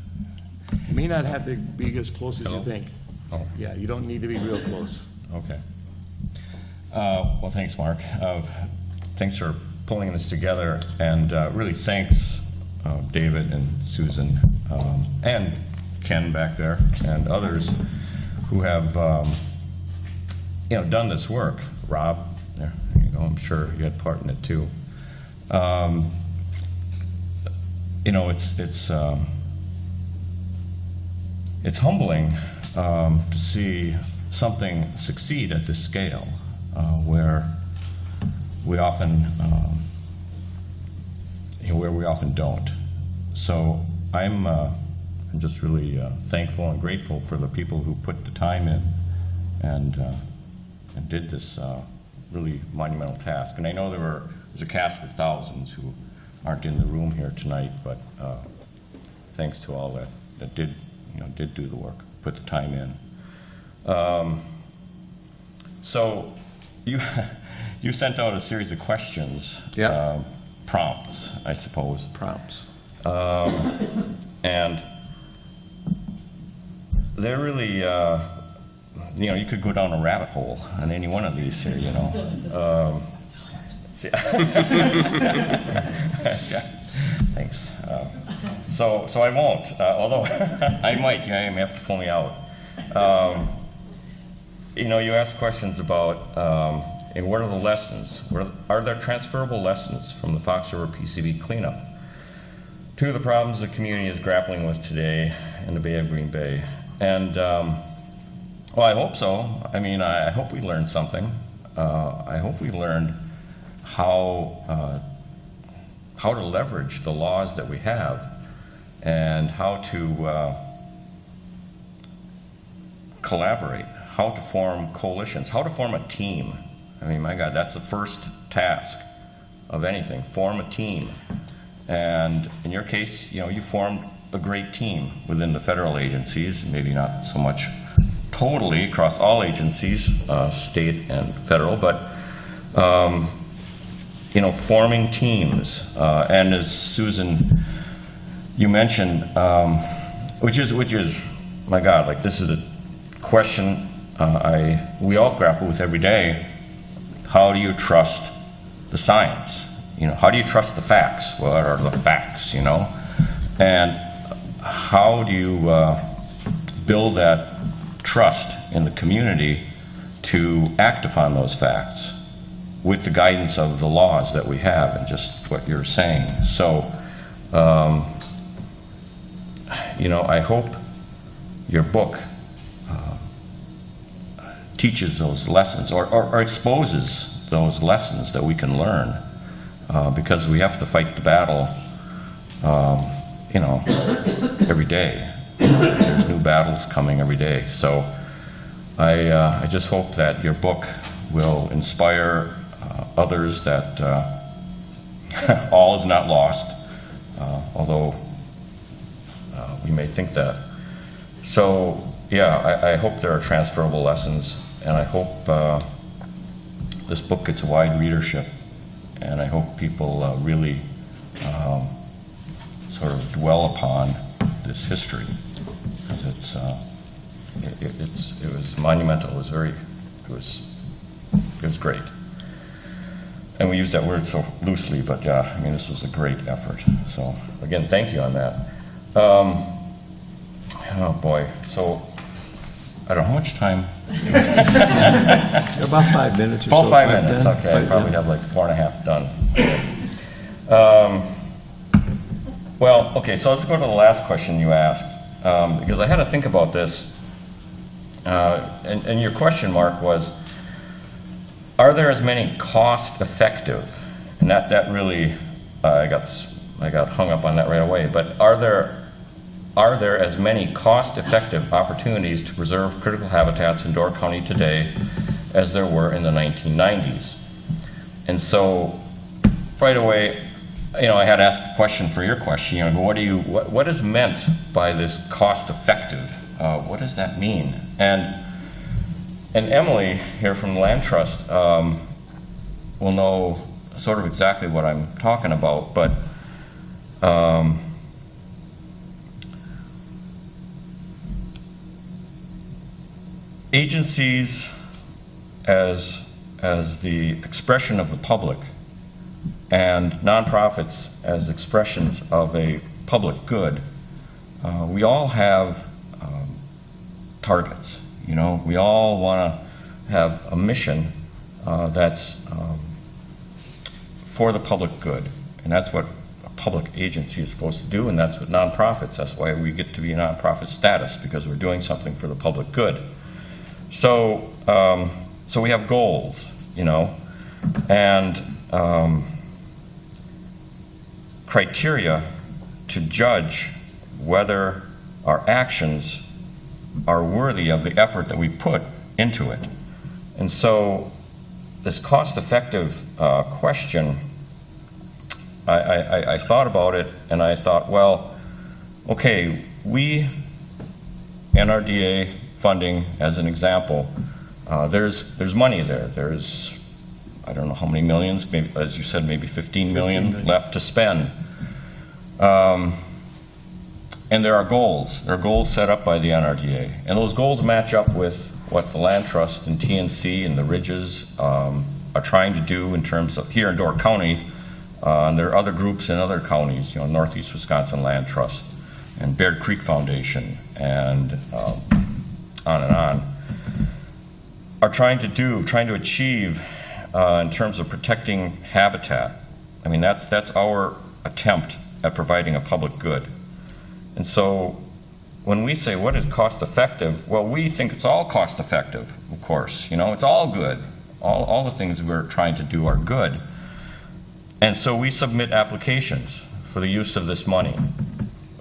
You may not have to be as close as Hello? you think. Oh, Yeah, you don't need to be real close. okay. Well, thanks, Mark. Thanks for pulling this together, and really thanks, David and Susan, and Ken back there, and others who have, done this work. Rob, there you go. I'm sure you had part in it too. It's humbling to see something succeed at this scale, where we often don't. So I'm just really thankful and grateful for the people who put the time in and did this really monumental task. And I know there's a cast of thousands who aren't in the room here tonight, but thanks to all that did do the work, put the time in. So you sent out a series of questions, Yeah. Prompts, I suppose. Prompts. And they're really, you could go down a rabbit hole on any one of these here, let's see. Thanks. So I won't, although I might, you may have to pull me out. you know, you asked questions about, and what are the lessons? Are there transferable lessons from the Fox River PCB cleanup to the problems the community is grappling with today in the Bay of Green Bay? And, well, I hope so. I mean, I hope we learned something. I hope we learned how to leverage the laws that we have and how to collaborate, how to form coalitions, how to form a team. I mean, my God, that's the first task of anything, form a team. And in your case, you know, you formed a great team within the federal agencies, maybe not so much totally across all agencies, state and federal, but you know, forming teams. And as Susan, you mentioned, which is, my God, like this is a question we all grapple with every day. How do you trust the science? You know, how do you trust the facts? What are the facts, you know? And how do you build that trust in the community to act upon those facts with the guidance of the laws that we have and just what you're saying? So, you know, I hope your book teaches those lessons or exposes those lessons that we can learn, because we have to fight the battle, you know, every day. There's new battles coming every day. So I just hope that your book will inspire others that all is not lost, although we may think that. So yeah, I hope there are transferable lessons, and I hope this book gets a wide readership, and I hope people really sort of dwell upon this history, because it was monumental. It was great. And we use that word so loosely, but yeah, I mean, this was a great effort. So again, thank you on that. Oh boy, so I don't know how much time. About 5 minutes or About so. 5 minutes, 10. okay. I probably have like 4.5 done. Well, okay, so let's go to the last question you asked, because I had to think about this. And your question, Mark, was, are there as many cost-effective, and that really, I got hung up on that right away, but are there as many cost-effective opportunities to preserve critical habitats in Door County today as there were in the 1990s? And so, right away, you know, I had to ask a question for your question. You know, what is meant by this cost-effective? What does that mean? And Emily here from the Land Trust will know sort of exactly what I'm talking about, but agencies as the expression of the public, and nonprofits as expressions of a public good, we all have targets. You know, we all want to have a mission that's for the public good, and that's what a public agency is supposed to do, and that's what nonprofits. That's why we get to be a nonprofit status, because we're doing something for the public good. So, so we have goals, you know, and criteria to judge whether our actions are worthy of the effort that we put into it. And so this cost-effective question, I thought about it, and I thought, well, okay, we, NRDA funding as an example, there's money there. There's, I don't know how many millions, maybe, as you said, maybe 15 million left to spend. And there are goals. There are goals set up by the NRDA. And those goals match up with what the Land Trust and TNC and the Ridges are trying to do in terms of here in Door County. And there are other groups in other counties, you know, Northeast Wisconsin Land Trust and Baird Creek Foundation and on and on. are trying to achieve in terms of protecting habitat. I mean, that's our attempt at providing a public good. And so when we say what is cost effective, well, we think it's all cost effective, of course. You know, it's all good. All the things we're trying to do are good. And so we submit applications for the use of this money.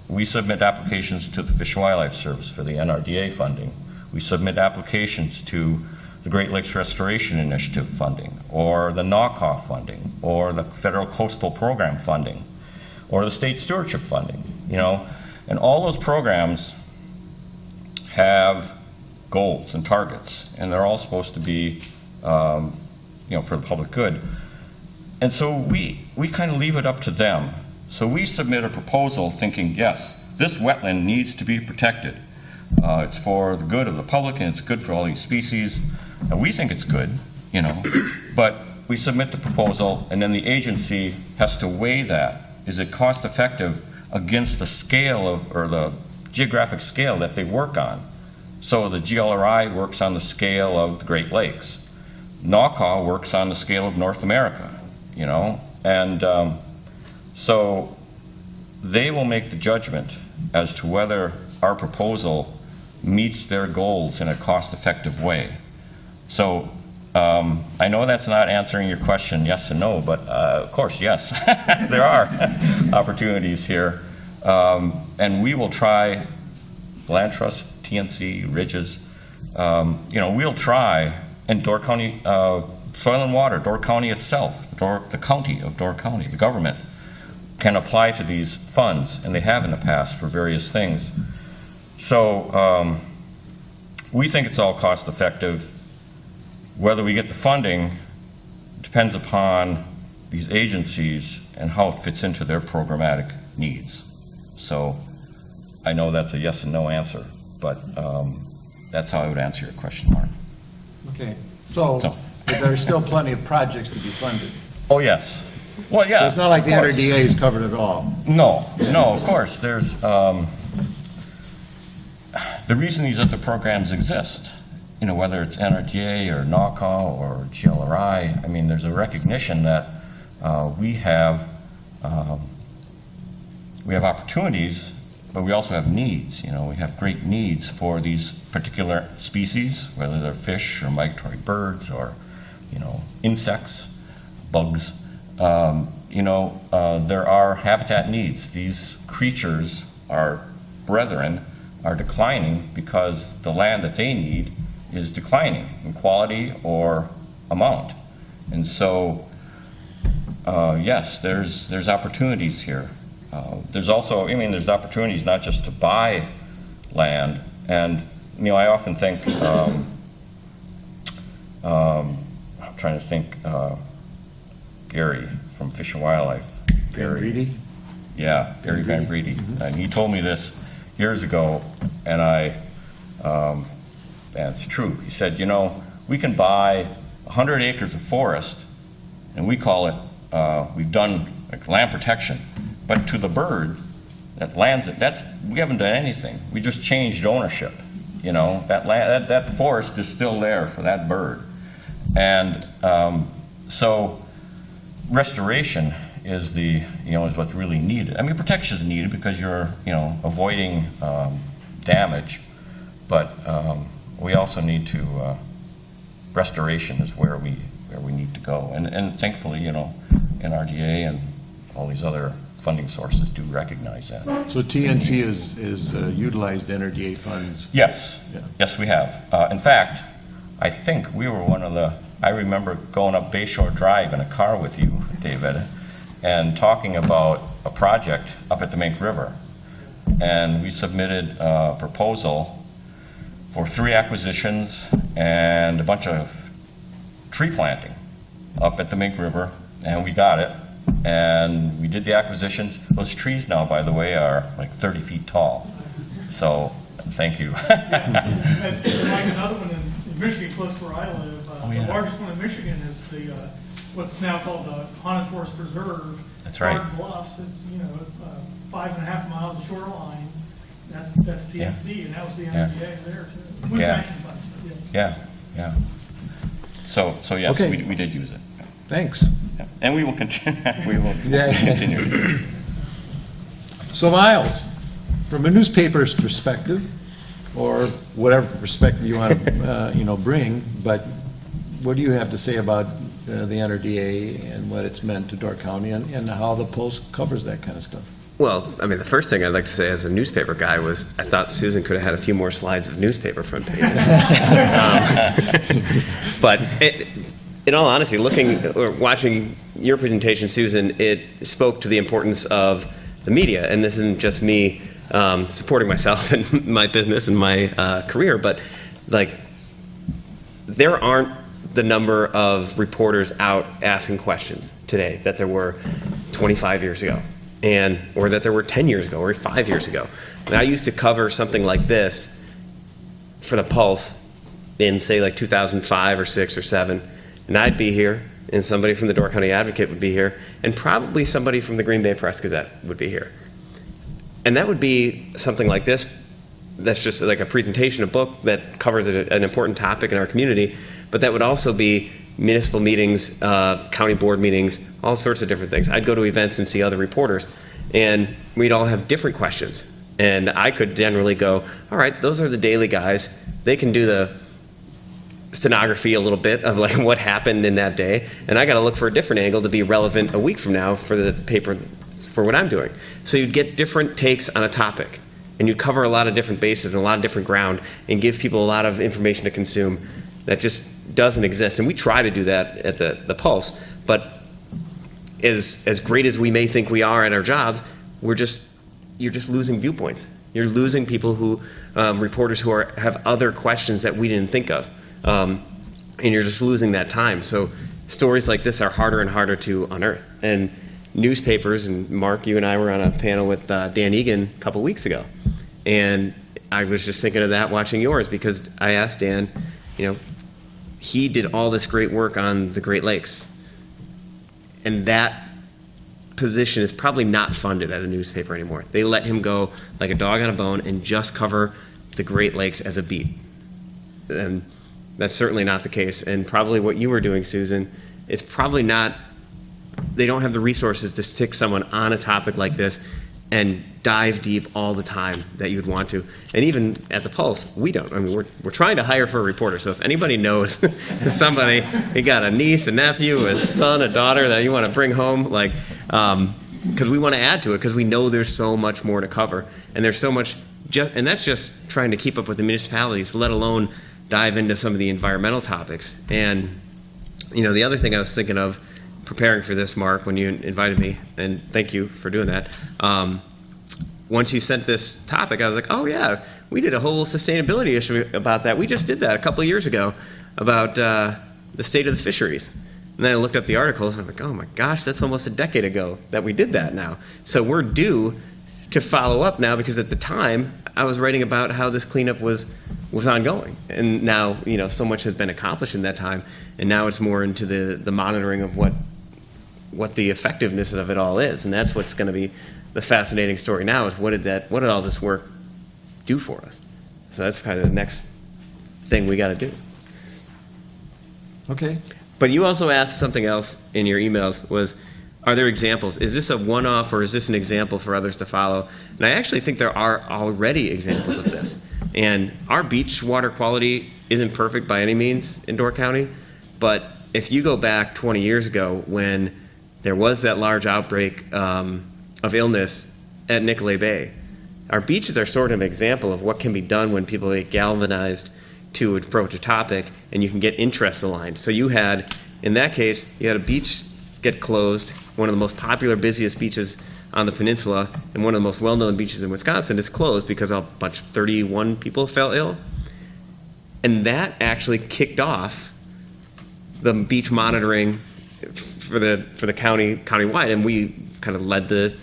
We submit applications to the Fish and Wildlife Service for the NRDA funding. We submit applications to the Great Lakes Restoration Initiative funding, or the NAWCA funding, or the Federal Coastal Program funding, or the State Stewardship funding, you know. And all those programs have goals and targets, and they're all supposed to be, you know, for the public good. And so we kind of leave it up to them. So we submit a proposal thinking, yes, this wetland needs to be protected. It's for the good of the public, and it's good for all these species. And we think it's good, you know, but we submit the proposal, and then the agency has to weigh that. Is it cost effective against the scale of, or the geographic scale that they work on? So the GLRI works on the scale of the Great Lakes. NAWCA works on the scale of North America, you know, and so they will make the judgment as to whether our proposal meets their goals in a cost-effective way. So I know that's not answering your question yes and no, but of course, yes, there are opportunities here. And we will try, Land Trust, TNC, Ridges, you know, we'll try, and Door County, Soil and Water, Door County itself, the county of Door County, the government, can apply to these funds, and they have in the past for various things. So we think it's all cost effective. Whether we get the funding depends upon these agencies and how it fits into their programmatic needs. So I know that's a yes and no answer, but that's how I would answer your question, Mark. Okay, so there's still plenty of projects to be funded. Oh, yes. Well, yeah. So it's not like the of course. NRDA has covered it all. No, of course. There's the reason these other programs exist, you know, whether it's NRDA or NAWCA or GLRI, I mean, there's a recognition that we have opportunities, but we also have needs. You know, we have great needs for these particular species, whether they're fish or migratory birds or, you know, insects, bugs. You know, there are habitat needs. These creatures, our brethren, are declining because the land that they need is declining in quality or amount. And so, yes, there's opportunities here. There's also, I mean, there's opportunities not just to buy land. And, you know, I often think, I'm trying to think, Gary from Fish and Wildlife. Gary? Yeah, Gary Van Breedy. And he told me this years ago, and and it's true. He said, you know, we can buy 100 acres of forest, and we call it, we've done like land protection, but to the bird that lands it, we haven't done anything. We just changed ownership. You know, that forest is still there for that bird. And so restoration is is what's really needed. I mean, protection is needed because you're, you know, avoiding damage, but we also need to, restoration is where we need to go. And thankfully, you know, NRDA and all these other funding sources do recognize that. So TNC is utilized NRDA funds? Yes, Yeah. yes, we have. In fact, I think we were I remember going up Bayshore Drive in a car with you, David, and talking about a project up at the Mink River. And we submitted a proposal for 3 acquisitions and a bunch of tree planting up at the Mink River, and we got it. And we did the acquisitions. Those trees now, by the way, are like 30 feet tall. So, thank you. And like another one in Michigan, close where I live, yeah. the largest one in Michigan is the what's now called the Haunted Forest Preserve. That's right. Garden Bluffs. It's 5.5 miles of shoreline. That's TNC, and that was the NRDA there too. With Yeah. action funds, but Yeah. So yes, Okay. we did use it. Thanks. Yeah. And we will continue, we will Yeah. continue to do it. So Myles, from a newspaper's perspective, or whatever perspective you want to, bring, but what do you have to say about the NRDA and what it's meant to Door County and how the Post covers that kind of stuff? Well, I mean, the first thing I'd like to say as a newspaper guy was I thought Susan could have had a few more slides of newspaper front pages. But in all honesty, looking or watching your presentation, Susan, it spoke to the importance of the media. And this isn't just me supporting myself and my business and my career, but like there aren't the number of reporters out asking questions today that there were 25 years ago. Or that there were 10 years ago or 5 years ago. And I used to cover something like this for the Pulse in, say, like 2005 or 6 or 7, and I'd be here, and somebody from the Door County Advocate would be here, and probably somebody from the Green Bay Press-Gazette would be here. And that would be something like this. That's just like a presentation, a book that covers an important topic in our community, but that would also be municipal meetings, county board meetings, all sorts of different things. I'd go to events and see other reporters, and we'd all have different questions. And I could generally go, all right, those are the daily guys. They can do the stenography a little bit of like what happened in that day, and I got to look for a different angle to be relevant a week from now for the paper for what I'm doing. So you'd get different takes on a topic, and you'd cover a lot of different bases and a lot of different ground and give people a lot of information to consume that just doesn't exist. And we try to do that at the Pulse, but as great as we may think we are at our jobs, you're just losing viewpoints. You're losing people who, reporters who have other questions that we didn't think of. And you're just losing that time. So stories like this are harder and harder to unearth. And newspapers, and Mark, you and I were on a panel with Dan Egan a couple weeks ago. And I was just thinking of that watching yours, because I asked Dan, he did all this great work on the Great Lakes. And that position is probably not funded at a newspaper anymore. They let him go like a dog on a bone and just cover the Great Lakes as a beat. And that's certainly not the case. And probably what you were doing, Susan, is probably not, they don't have the resources to stick someone on a topic like this and dive deep all the time that you'd want to. And even at the Pulse, we don't. I mean, we're trying to hire for a reporter. So if anybody knows somebody, you got a niece, a nephew, a son, a daughter that you want to bring home, like, because we want to add to it, because we know there's so much more to cover. And there's so much, and that's just trying to keep up with the municipalities, let alone dive into some of the environmental topics. And, the other thing I was thinking of, preparing for this, Mark, when you invited me, and thank you for doing that. Once you sent this topic, I was like, oh yeah, we did a whole sustainability issue about that. We just did that a couple of years ago about the state of the fisheries. And then I looked up the articles, and I'm like, oh my gosh, that's almost a decade ago that we did that now. So we're due to follow up now, because at the time, I was writing about how this cleanup was ongoing. And now, so much has been accomplished in that time, and now it's more into the monitoring of what the effectiveness of it all is. And that's what's going to be the fascinating story now, is what did all this work do for us? So that's kind of the next thing we got to do. Okay. But you also asked something else in your emails, was, are there examples? Is this a one-off, or is this an example for others to follow? And I actually think there are already examples of this. And our beach water quality isn't perfect by any means in Door County, but if you go back 20 years ago when there was that large outbreak of illness at Nicolay Bay, our beaches are sort of an example of what can be done when people get galvanized to approach a topic and you can get interests aligned. So you had, in that case, you had a beach get closed, one of the most popular, busiest beaches on the peninsula, and one of the most well-known beaches in Wisconsin is closed because a bunch, 31 people fell ill. And that actually kicked off the beach monitoring for the countywide, and we kind of led the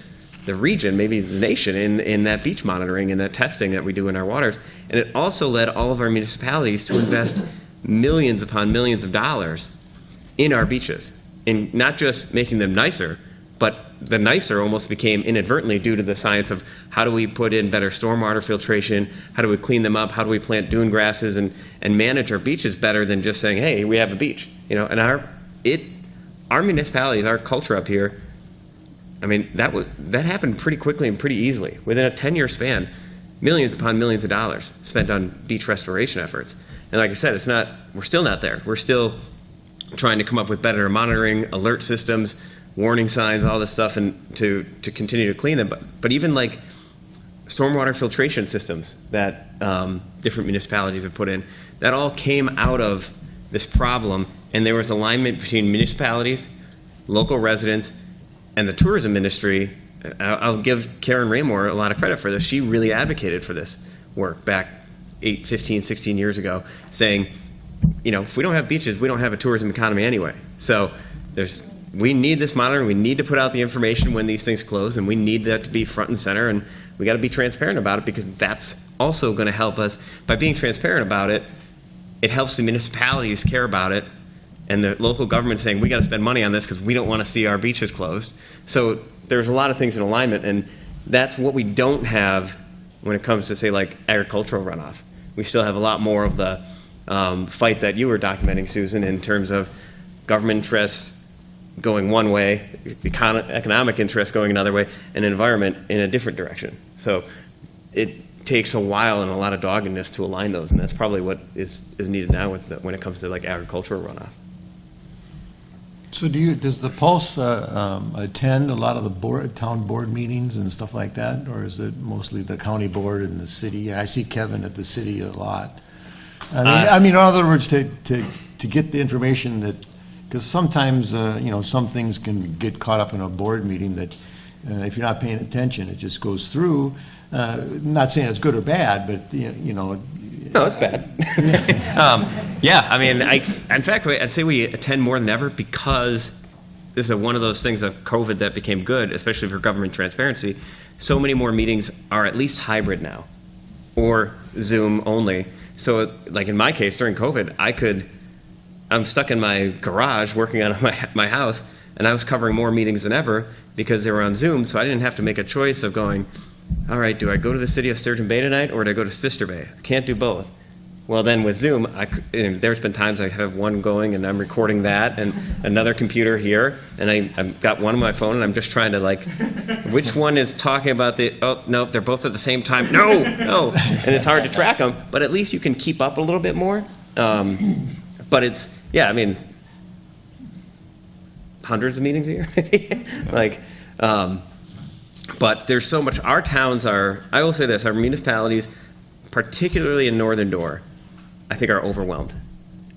region, maybe the nation, in that beach monitoring and that testing that we do in our waters. And it also led all of our municipalities to invest millions upon millions of dollars in our beaches, in not just making them nicer, but the nicer almost became inadvertently due to the science of how do we put in better stormwater filtration, how do we clean them up, how do we plant dune grasses and manage our beaches better than just saying, hey, we have a beach. and our municipalities, our culture up here, I mean, that happened pretty quickly and pretty easily. Within a 10-year span, millions upon millions of dollars spent on beach restoration efforts. And like I said, we're still not there. We're still trying to come up with better monitoring, alert systems, warning signs, all this stuff, and to continue to clean them. But even like stormwater filtration systems that different municipalities have put in, that all came out of this problem, and there was alignment between municipalities, local residents, and the tourism industry. I'll give Karen Raymore a lot of credit for this. She really advocated for this work back 15, 16 years ago, saying, if we don't have beaches, we don't have a tourism economy anyway. So we need this monitoring. We need to put out the information when these things close, and we need that to be front and center, and we got to be transparent about it, because that's also going to help us. By being transparent about it, it helps the municipalities care about it, and the local government saying, we got to spend money on this because we don't want to see our beaches closed. So there's a lot of things in alignment, and that's what we don't have when it comes to, say, like agricultural runoff. We still have a lot more of the fight that you were documenting, Susan, in terms of government interests going one way, economic interest going another way, and environment in a different direction. So it takes a while and a lot of doggedness to align those, and that's probably what is needed now when it comes to like agricultural runoff. So does the Pulse attend a lot of the town board meetings and stuff like that, or is it mostly the county board and the city? I see Kevin at the city a lot. I mean, in other words, to get the information that, because sometimes some things can get caught up in a board meeting that if you're not paying attention, it just goes through. Not saying it's good or bad, but No, it's bad. Yeah, I mean, in fact, I'd say we attend more than ever, because this is one of those things of COVID that became good, especially for government transparency. So many more meetings are at least hybrid now, or Zoom only. So, like in my case, during COVID, I'm stuck in my garage working on my house, and I was covering more meetings than ever because they were on Zoom, so I didn't have to make a choice of going, all right, do I go to the city of Sturgeon Bay tonight, or do I go to Sister Bay? I can't do both. Well, then with Zoom, there's been times I have one going and I'm recording that, and another computer here, and I've got one on my phone, and I'm just trying to which one is talking about oh, no, they're both at the same time. No. And it's hard to track them, but at least you can keep up a little bit more. But I mean, hundreds of meetings a year. But there's so much. Our towns I will say this, our municipalities, particularly in Northern Door, I think are overwhelmed.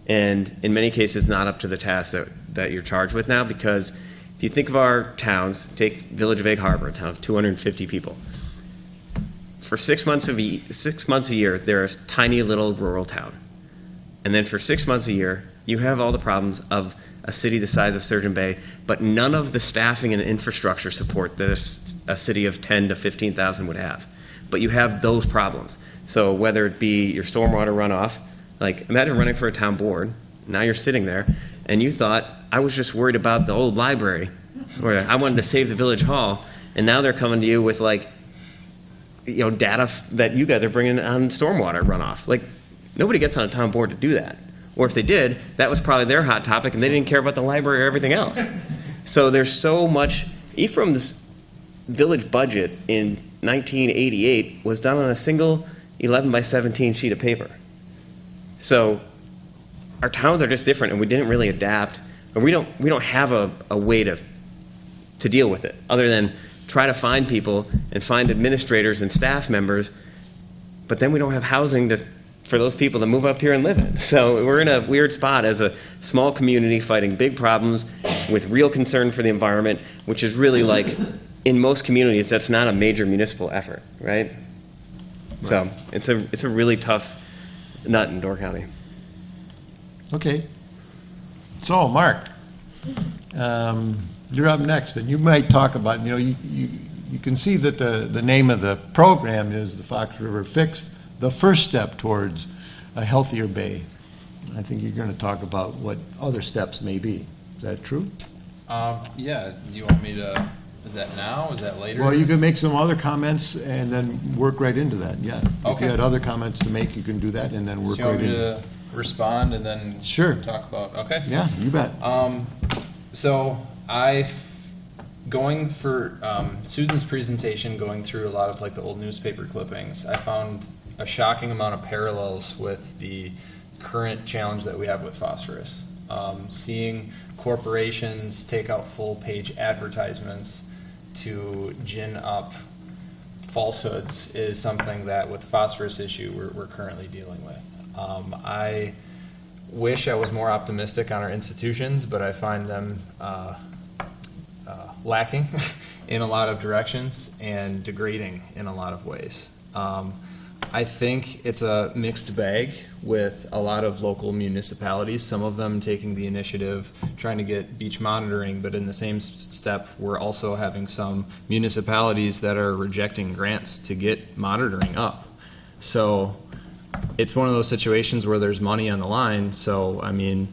And in many cases, not up to the task that you're charged with now, because if you think of our towns, take Village of Egg Harbor, a town of 250 people. For 6 months a year, they're a tiny little rural town. And then for 6 months a year, you have all the problems of a city the size of Sturgeon Bay, but none of the staffing and infrastructure support that a city of 10 to 15,000 would have. But you have those problems. So whether it be your stormwater runoff, imagine running for a town board, now you're sitting there, and you thought, I was just worried about the old library, or I wanted to save the village hall, and now they're coming to you with data that you guys are bringing on stormwater runoff. Nobody gets on a town board to do that. Or if they did, that was probably their hot topic, and they didn't care about the library or everything else. So there's so much. Ephraim's village budget in 1988 was done on a single 11 by 17 sheet of paper. So our towns are just different, and we didn't really adapt, and we don't have a way to deal with it other than try to find people and find administrators and staff members, but then we don't have housing for those people to move up here and live in. So we're in a weird spot as a small community fighting big problems with real concern for the environment, which is really in most communities, that's not a major municipal effort, right? So it's a really tough nut in Door County. Okay. So, Mark, you're up next, and you might talk about, you can see that the name of the program is the Fox River Fix, the first step towards a healthier bay. I think you're going to talk about what other steps may be. Is that true? Yeah. Do you want me to? Is that now? Is that later? Well, you can make some other comments and then work right into that. Yeah. If Okay. you had other comments to make, you can do that and then work So you right want me into it. to respond and then Sure. talk about? Okay. Yeah, you bet. So going for Susan's presentation, going through a lot of like the old newspaper clippings, I found a shocking amount of parallels with the current challenge that we have with phosphorus. Seeing corporations take out full page advertisements to gin up falsehoods is something that with the phosphorus issue we're currently dealing with. I wish I was more optimistic on our institutions, but I find them lacking in a lot of directions and degrading in a lot of ways. I think it's a mixed bag with a lot of local municipalities, some of them taking the initiative, trying to get beach monitoring, but in the same step, we're also having some municipalities that are rejecting grants to get monitoring up. So it's one of those situations where there's money on the line. So, I mean,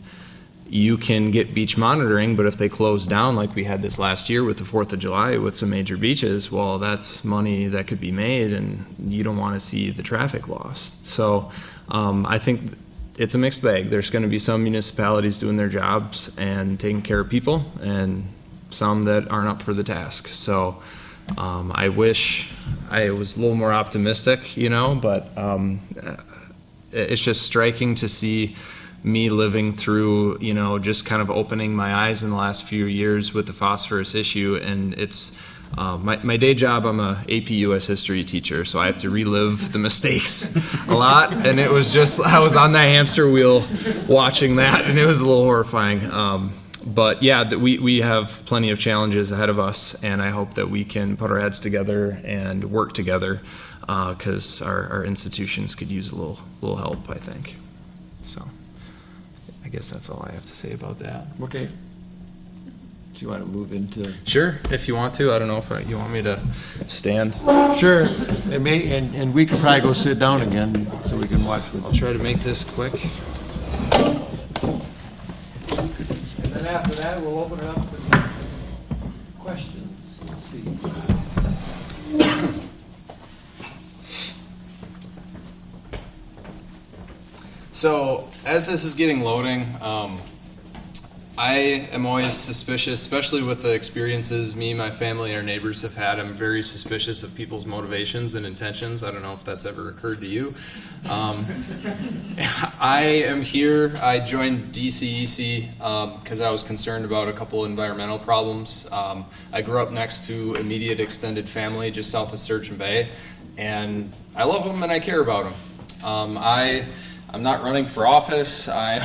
you can get beach monitoring, but if they close down like we had this last year with the 4th of July with some major beaches, well, that's money that could be made and you don't want to see the traffic lost. So I think it's a mixed bag. There's going to be some municipalities doing their jobs and taking care of people and some that aren't up for the task. So I wish I was a little more optimistic, you know, but it's just striking to see me living through, you know, just kind of opening my eyes in the last few years with the phosphorus issue. And it's my day job, I'm a AP US history teacher, so I have to relive the mistakes a lot. And it was just, I was on that hamster wheel watching that, and it was a little horrifying. But yeah, we have plenty of challenges ahead of us, and I hope that we can put our heads together and work together, because our institutions could use a little help, I think. So I guess that's all I have to say about that. Okay. Do you want to move into? Sure, if you want to. I don't know if you want me to stand. Sure. And we can probably go sit down again so we can watch. I'll try to make this quick. And then after that, we'll open it up for questions. Let's see. So as this is getting loading, I am always suspicious, especially with the experiences me, my family, and our neighbors have had. I'm very suspicious of people's motivations and intentions. I don't know if that's ever occurred to you. I am here. I joined DCEC because I was concerned about a couple environmental problems. I grew up next to immediate extended family just south of Sturgeon Bay, and I love them and I care about them. I'm not running for office. I'm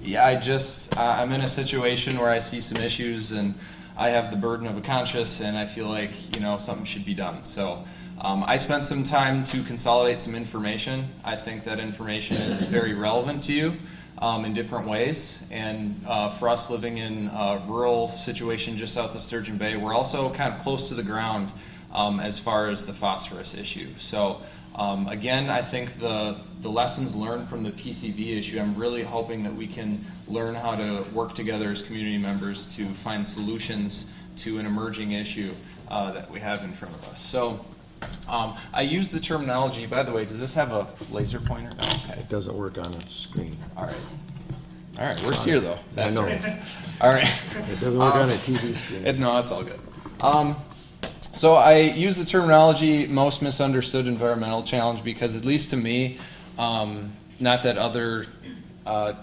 in a situation where I see some issues and I have the burden of a conscience, and I feel like, you know, something should be done. So I spent some time to consolidate some information. I think that information is very relevant to you in different ways. And for us living in a rural situation just south of Sturgeon Bay, we're also kind of close to the ground as far as the phosphorus issue. So again, I think the lessons learned from the PCV issue, I'm really hoping that we can learn how to work together as community members to find solutions to an emerging issue that we have in front of us. So I use the terminology, by the way, does this have a laser pointer? Oh, okay. It doesn't work on a screen. All right, works here though. That's I know. right. All right. It doesn't work on a TV screen. No, it's all good. So I use the terminology most misunderstood environmental challenge because, at least to me, not that other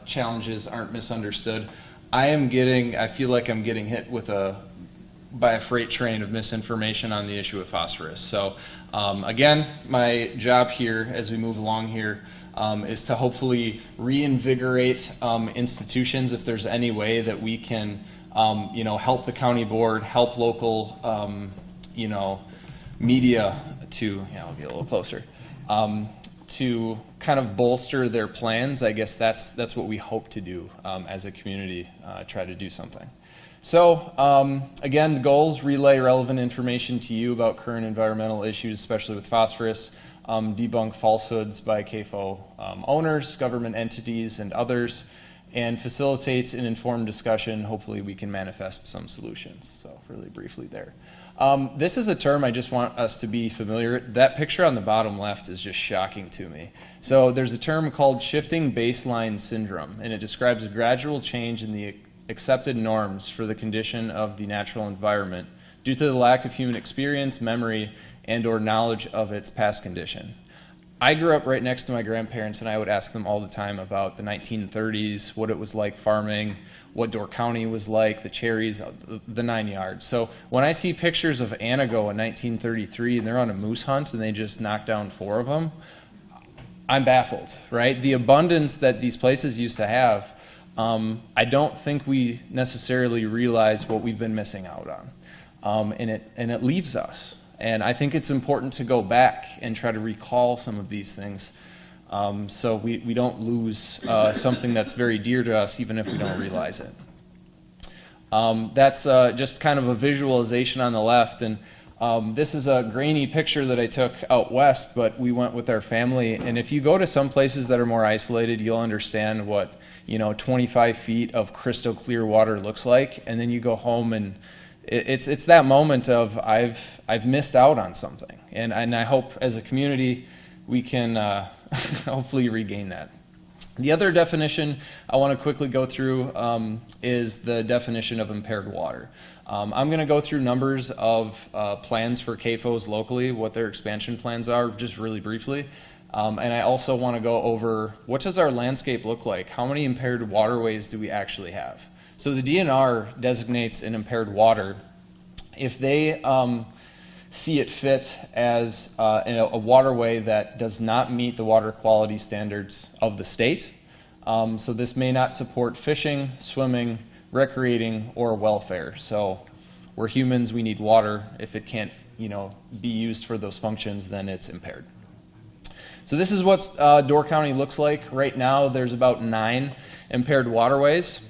challenges aren't misunderstood, I feel like I'm getting hit with by a freight train of misinformation on the issue of phosphorus. So again, my job here as we move along here is to hopefully reinvigorate institutions if there's any way that we can help the county board, help local media to, I'll get a little closer, to kind of bolster their plans. I guess that's what we hope to do as a community, try to do something. So again, the goals: relay relevant information to you about current environmental issues, especially with phosphorus, debunk falsehoods by CAFO owners, government entities, and others, and facilitate an informed discussion. Hopefully we can manifest some solutions. So really briefly there. This is a term I just want us to be familiar. That picture on the bottom left is just shocking to me. So there's a term called shifting baseline syndrome, and it describes a gradual change in the accepted norms for the condition of the natural environment due to the lack of human experience, memory, and or knowledge of its past condition. I grew up right next to my grandparents, and I would ask them all the time about the 1930s, what it was like farming, what Door County was like, the cherries, the 9 yards. So when I see pictures of Anago in 1933 and they're on a moose hunt and they just knock down 4 of them, I'm baffled, right? The abundance that these places used to have, I don't think we necessarily realize what we've been missing out on. And it leaves us. And I think it's important to go back and try to recall some of these things so we don't lose something that's very dear to us, even if we don't realize it. That's just kind of a visualization on the left. And this is a grainy picture that I took out west, but we went with our family. And if you go to some places that are more isolated, you'll understand what 25 feet of crystal clear water looks like. And then you go home and it's that moment of I've missed out on something, and I hope as a community we can hopefully regain that. The other definition I want to quickly go through is the definition of impaired water. I'm going to go through numbers of plans for CAFOs locally, what their expansion plans are, just really briefly. And I also want to go over what does our landscape look like? How many impaired waterways do we actually have? So the DNR designates an impaired water if they see it fit as a waterway that does not meet the water quality standards of the state. So this may not support fishing, swimming, recreating, or welfare. So we're humans, we need water. If it can't be used for those functions, then it's impaired. So this is what Door County looks like. Right now there's about 9 impaired waterways.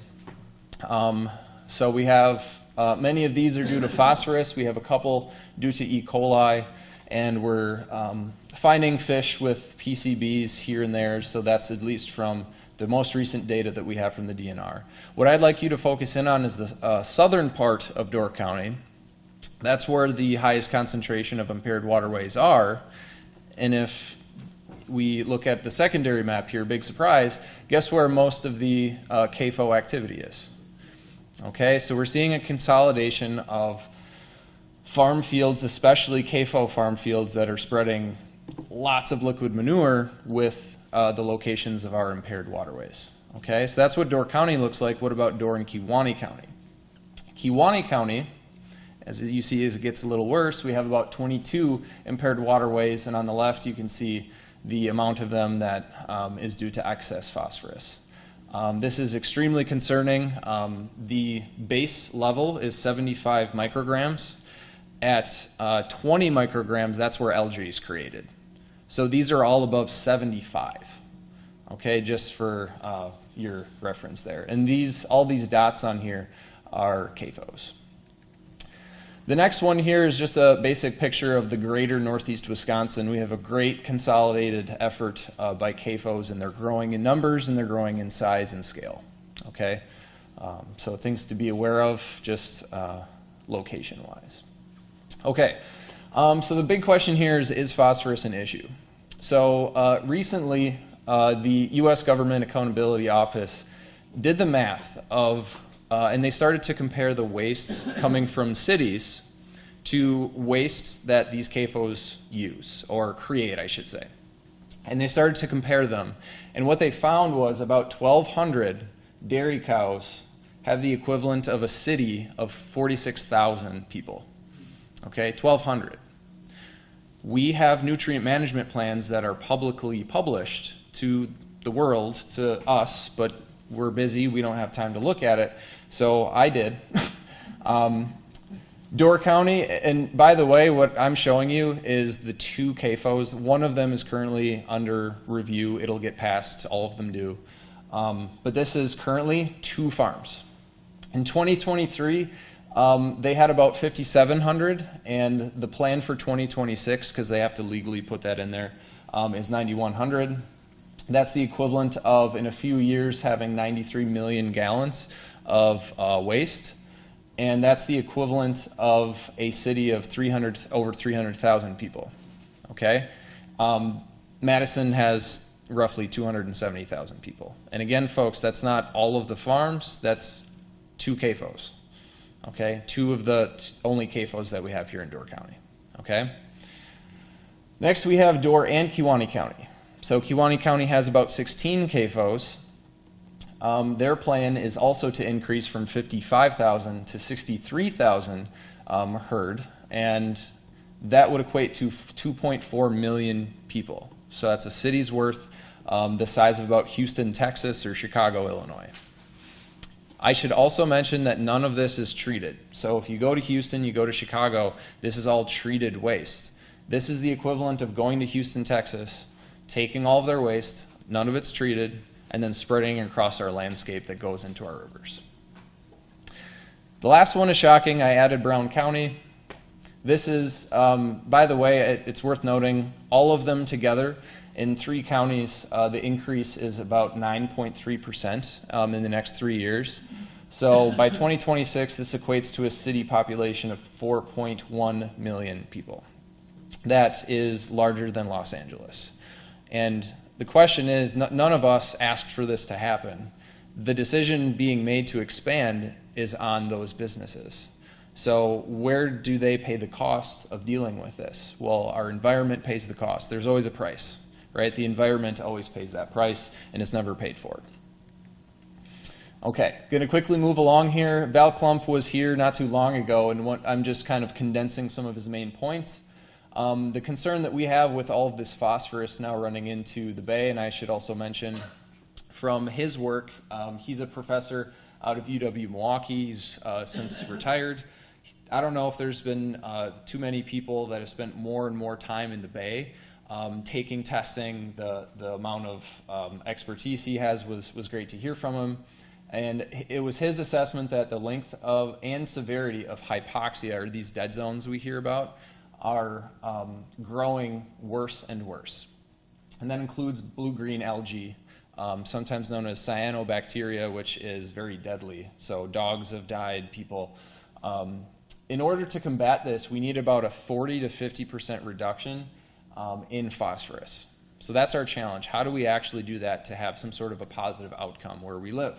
So we have many of these are due to phosphorus. We have a couple due to E. coli, and we're finding fish with PCBs here and there. So that's at least from the most recent data that we have from the DNR. What I'd like you to focus in on is the southern part of Door County. That's where the highest concentration of impaired waterways are. And if we look at the secondary map here, big surprise, guess where most of the CAFO activity is? Okay, so we're seeing a consolidation of farm fields, especially CAFO farm fields that are spreading lots of liquid manure with the locations of our impaired waterways. Okay, so that's what Door County looks like. What about Door and Kewaunee County? Kewaunee County, as you see, as it gets a little worse, we have about 22 impaired waterways, and on the left you can see the amount of them that is due to excess phosphorus. This is extremely concerning. The base level is 75 micrograms. At 20 micrograms, that's where algae is created. So these are all above 75. Okay, just for your reference there. And all these dots on here are CAFOs. The next one here is just a basic picture of the greater northeast Wisconsin. We have a great consolidated effort by CAFOs, and they're growing in numbers and they're growing in size and scale. Okay, so things to be aware of, just location-wise. Okay, so the big question here is phosphorus an issue? So recently, the U.S. Government Accountability Office did the math of and they started to compare the waste coming from cities to wastes that these CAFOs use, or create, I should say. And they started to compare them. And what they found was about 1,200 dairy cows have the equivalent of a city of 46,000 people. Okay, 1,200. We have nutrient management plans that are publicly published to the world, to us, but we're busy, we don't have time to look at it. So I did. Door County, and by the way, what I'm showing you is the 2 CAFOs. One of them is currently under review. It'll get passed, all of them do. But this is currently 2 farms. In 2023, they had about 5,700, and the plan for 2026, because they have to legally put that in there, is 9,100. That's the equivalent of, in a few years, having 93 million gallons of waste. And that's the equivalent of a city of over 300,000 people, okay? Madison has roughly 270,000 people. And again, folks, that's not all of the farms, that's 2 CAFOs, okay? 2 of the only CAFOs that we have here in Door County, okay? Next, we have Door and Kewaunee County. So Kewaunee County has about 16 CAFOs. Their plan is also to increase from 55,000 to 63,000 herd, and that would equate to 2.4 million people. So that's a city's worth, the size of about Houston, Texas, or Chicago, Illinois. I should also mention that none of this is treated. So if you go to Houston, you go to Chicago, this is all treated waste. This is the equivalent of going to Houston, Texas, taking all of their waste, none of it's treated, and then spreading it across our landscape that goes into our rivers. The last one is shocking. I added Brown County. This is, by the way, it's worth noting, all of them together in 3 counties, the increase is about 9.3% in the next 3 years. So by 2026, this equates to a city population of 4.1 million people. That is larger than Los Angeles. And the question is, none of us asked for this to happen. The decision being made to expand is on those businesses. So where do they pay the cost of dealing with this? Well, our environment pays the cost. There's always a price, right? The environment always pays that price, and it's never paid for. Okay, going to quickly move along here. Val Klump was here not too long ago, and I'm just kind of condensing some of his main points. The concern that we have with all of this phosphorus now running into the bay, and I should also mention from his work, he's a professor out of UW-Milwaukee. He's since retired. I don't know if there's been too many people that have spent more and more time in the bay taking testing. The amount of expertise he has was great to hear from him. And it was his assessment that the length of and severity of hypoxia, or these dead zones we hear about, are growing worse and worse. And that includes blue-green algae, sometimes known as cyanobacteria, which is very deadly. So dogs have died, people. In order to combat this, we need about a 40 to 50% reduction in phosphorus. So that's our challenge. How do we actually do that to have some sort of a positive outcome where we live?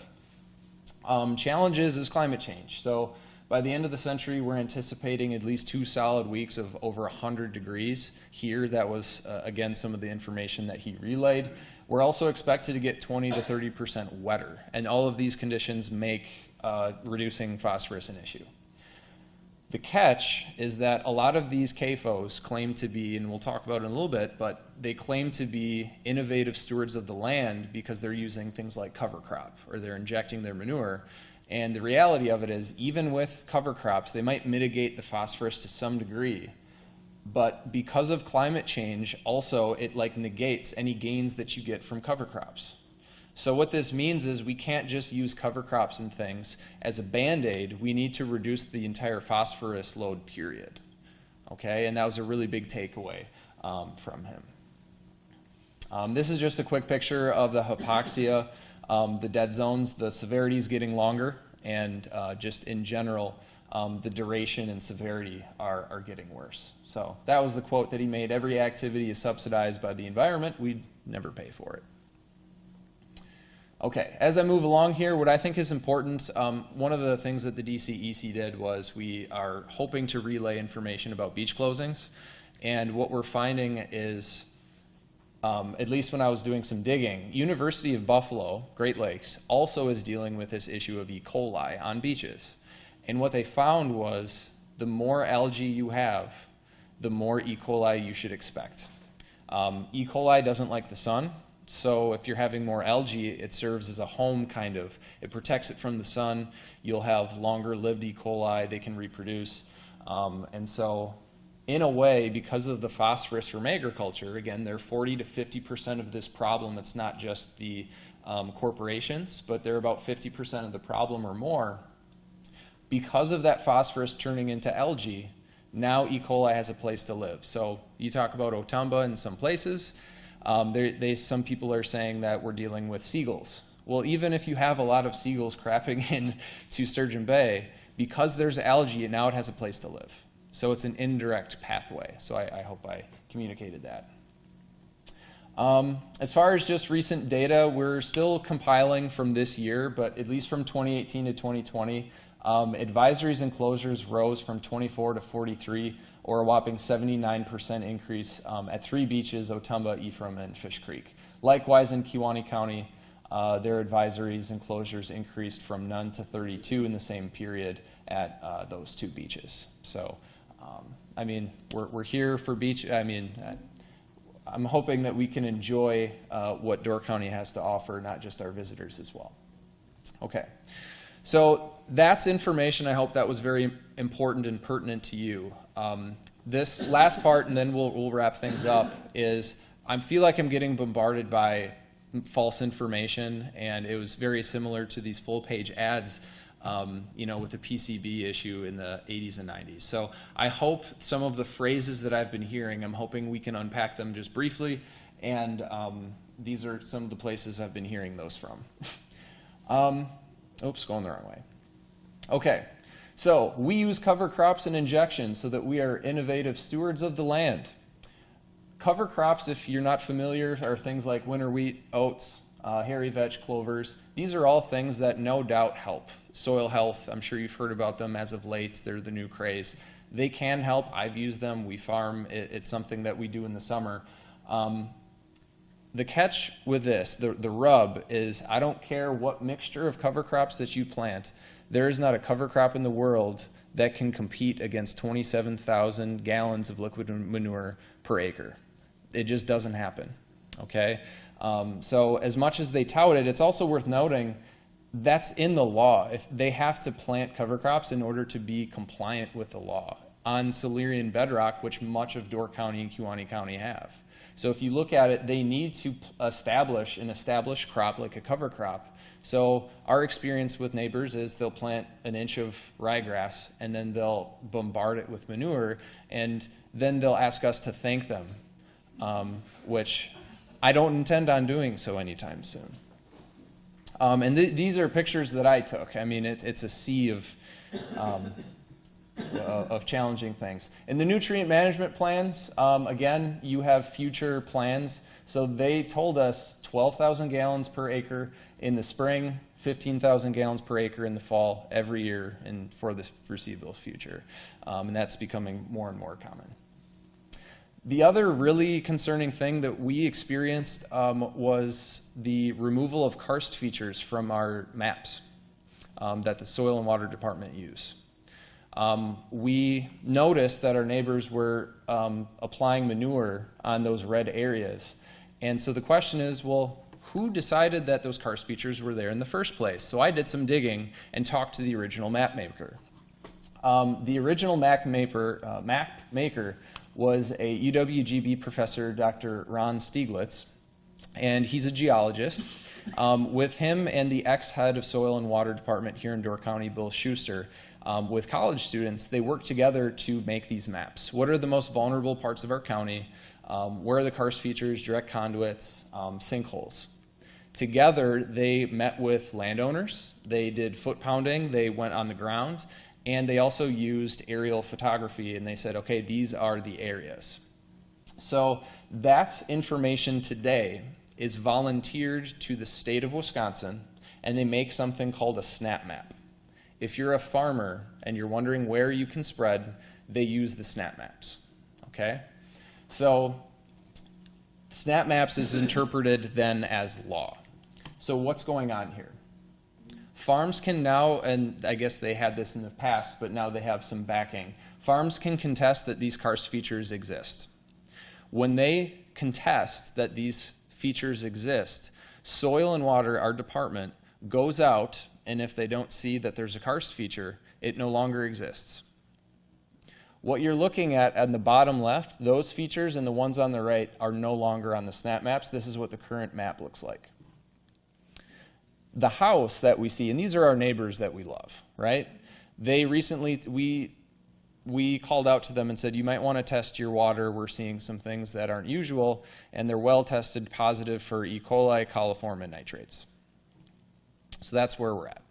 Challenges is climate change. So by the end of the century, we're anticipating at least 2 solid weeks of over 100 degrees here. That was, again, some of the information that he relayed. We're also expected to get 20 to 30% wetter, and all of these conditions make reducing phosphorus an issue. The catch is that a lot of these CAFOs claim to be, and we'll talk about it in a little bit, but they claim to be innovative stewards of the land because they're using things like cover crop, or they're injecting their manure. And the reality of it is, even with cover crops, they might mitigate the phosphorus to some degree. But because of climate change, also it negates any gains that you get from cover crops. So what this means is we can't just use cover crops and things as a Band-Aid. We need to reduce the entire phosphorus load, period. Okay, and that was a really big takeaway from him. This is just a quick picture of the hypoxia, the dead zones. The severity is getting longer, and just in general, the duration and severity are getting worse. So that was the quote that he made. Every activity is subsidized by the environment. We never pay for it. Okay, as I move along here, what I think is important, one of the things that the DCEC did was we are hoping to relay information about beach closings. And what we're finding is, at least when I was doing some digging, University of Buffalo, Great Lakes, also is dealing with this issue of E. coli on beaches. And what they found was the more algae you have, the more E. coli you should expect. E. coli doesn't like the sun. So if you're having more algae, it serves as a home kind of. It protects it from the sun. You'll have longer lived E. coli. They can reproduce. And so in a way, because of the phosphorus from agriculture, again, they're 40 to 50% of this problem. It's not just the corporations, but they're about 50% of the problem or more. Because of that phosphorus turning into algae, now E. coli has a place to live. So you talk about Otumba in some places. Some people are saying that we're dealing with seagulls. Well, even if you have a lot of seagulls crapping in to Sturgeon Bay, because there's algae, now it has a place to live. So it's an indirect pathway. So I hope I communicated that. As far as just recent data, we're still compiling from this year, but at least from 2018 to 2020, advisories and closures rose from 24 to 43, or a whopping 79% increase at 3 beaches, Ottumba, Ephraim, and Fish Creek. Likewise, in Kewaunee County, their advisories and closures increased from none to 32 in the same period at those 2 beaches. So, I mean, we're here for beach. I mean, I'm hoping that we can enjoy what Door County has to offer, not just our visitors as well. Okay, so that's information. I hope that was very important and pertinent to you. This last part, and then we'll wrap things up, is I feel like I'm getting bombarded by false information, and it was very similar to these full-page ads, with the PCB issue in the 80s and 90s. So I hope some of the phrases that I've been hearing, I'm hoping we can unpack them just briefly, and these are some of the places I've been hearing those from. Oops, going the wrong way. Okay, so we use cover crops and injections so that we are innovative stewards of the land. Cover crops, if you're not familiar, are things like winter wheat, oats, hairy vetch, clovers. These are all things that no doubt help. Soil health, I'm sure you've heard about them as of late. They're the new craze. They can help. I've used them. We farm. It's something that we do in the summer. The catch with this, the rub, is I don't care what mixture of cover crops that you plant. There is not a cover crop in the world that can compete against 27,000 gallons of liquid manure per acre. It just doesn't happen, okay? So as much as they tout it, it's also worth noting that's in the law. If they have to plant cover crops in order to be compliant with the law on Silurian bedrock, which much of Door County and Kewaunee County have. So if you look at it, they need to establish an established crop like a cover crop. So our experience with neighbors is they'll plant an inch of ryegrass and then they'll bombard it with manure, and then they'll ask us to thank them, which I don't intend on doing so anytime soon. And these are pictures that I took. I mean, it's a sea of challenging things. In the nutrient management plans, again, you have future plans. So they told us 12,000 gallons per acre in the spring, 15,000 gallons per acre in the fall every year and for the foreseeable future. And that's becoming more and more common. The other really concerning thing that we experienced was the removal of karst features from our maps that the Soil and Water Department use. We noticed that our neighbors were applying manure on those red areas. And so the question is, well, who decided that those karst features were there in the first place? So I did some digging and talked to the original map maker. The original map maker was a UWGB professor, Dr. Ron Stieglitz, and he's a geologist. With him and the ex-head of Soil and Water Department here in Door County, Bill Schuster, with college students, they worked together to make these maps. What are the most vulnerable parts of our county? Where are the karst features, direct conduits, sinkholes? Together, they met with landowners, they did foot pounding, they went on the ground, and they also used aerial photography, and they said, okay, these are the areas. So that information today is volunteered to the state of Wisconsin, and they make something called a snap map. If you're a farmer and you're wondering where you can spread, they use the snap maps, okay? So snap maps is interpreted then as law. So what's going on here? Farms can now, and I guess they had this in the past, but now they have some backing. Farms can contest that these karst features exist. When they contest that these features exist, Soil and Water, our department, goes out, and if they don't see that there's a karst feature, it no longer exists. What you're looking at on the bottom left, those features and the ones on the right are no longer on the snap maps. This is what the current map looks like. The house that we see, and these are our neighbors that we love, right? They recently, we called out to them and said, you might want to test your water. We're seeing some things that aren't usual, and they're well tested positive for E. coli, coliform, and nitrates. So that's where we're at.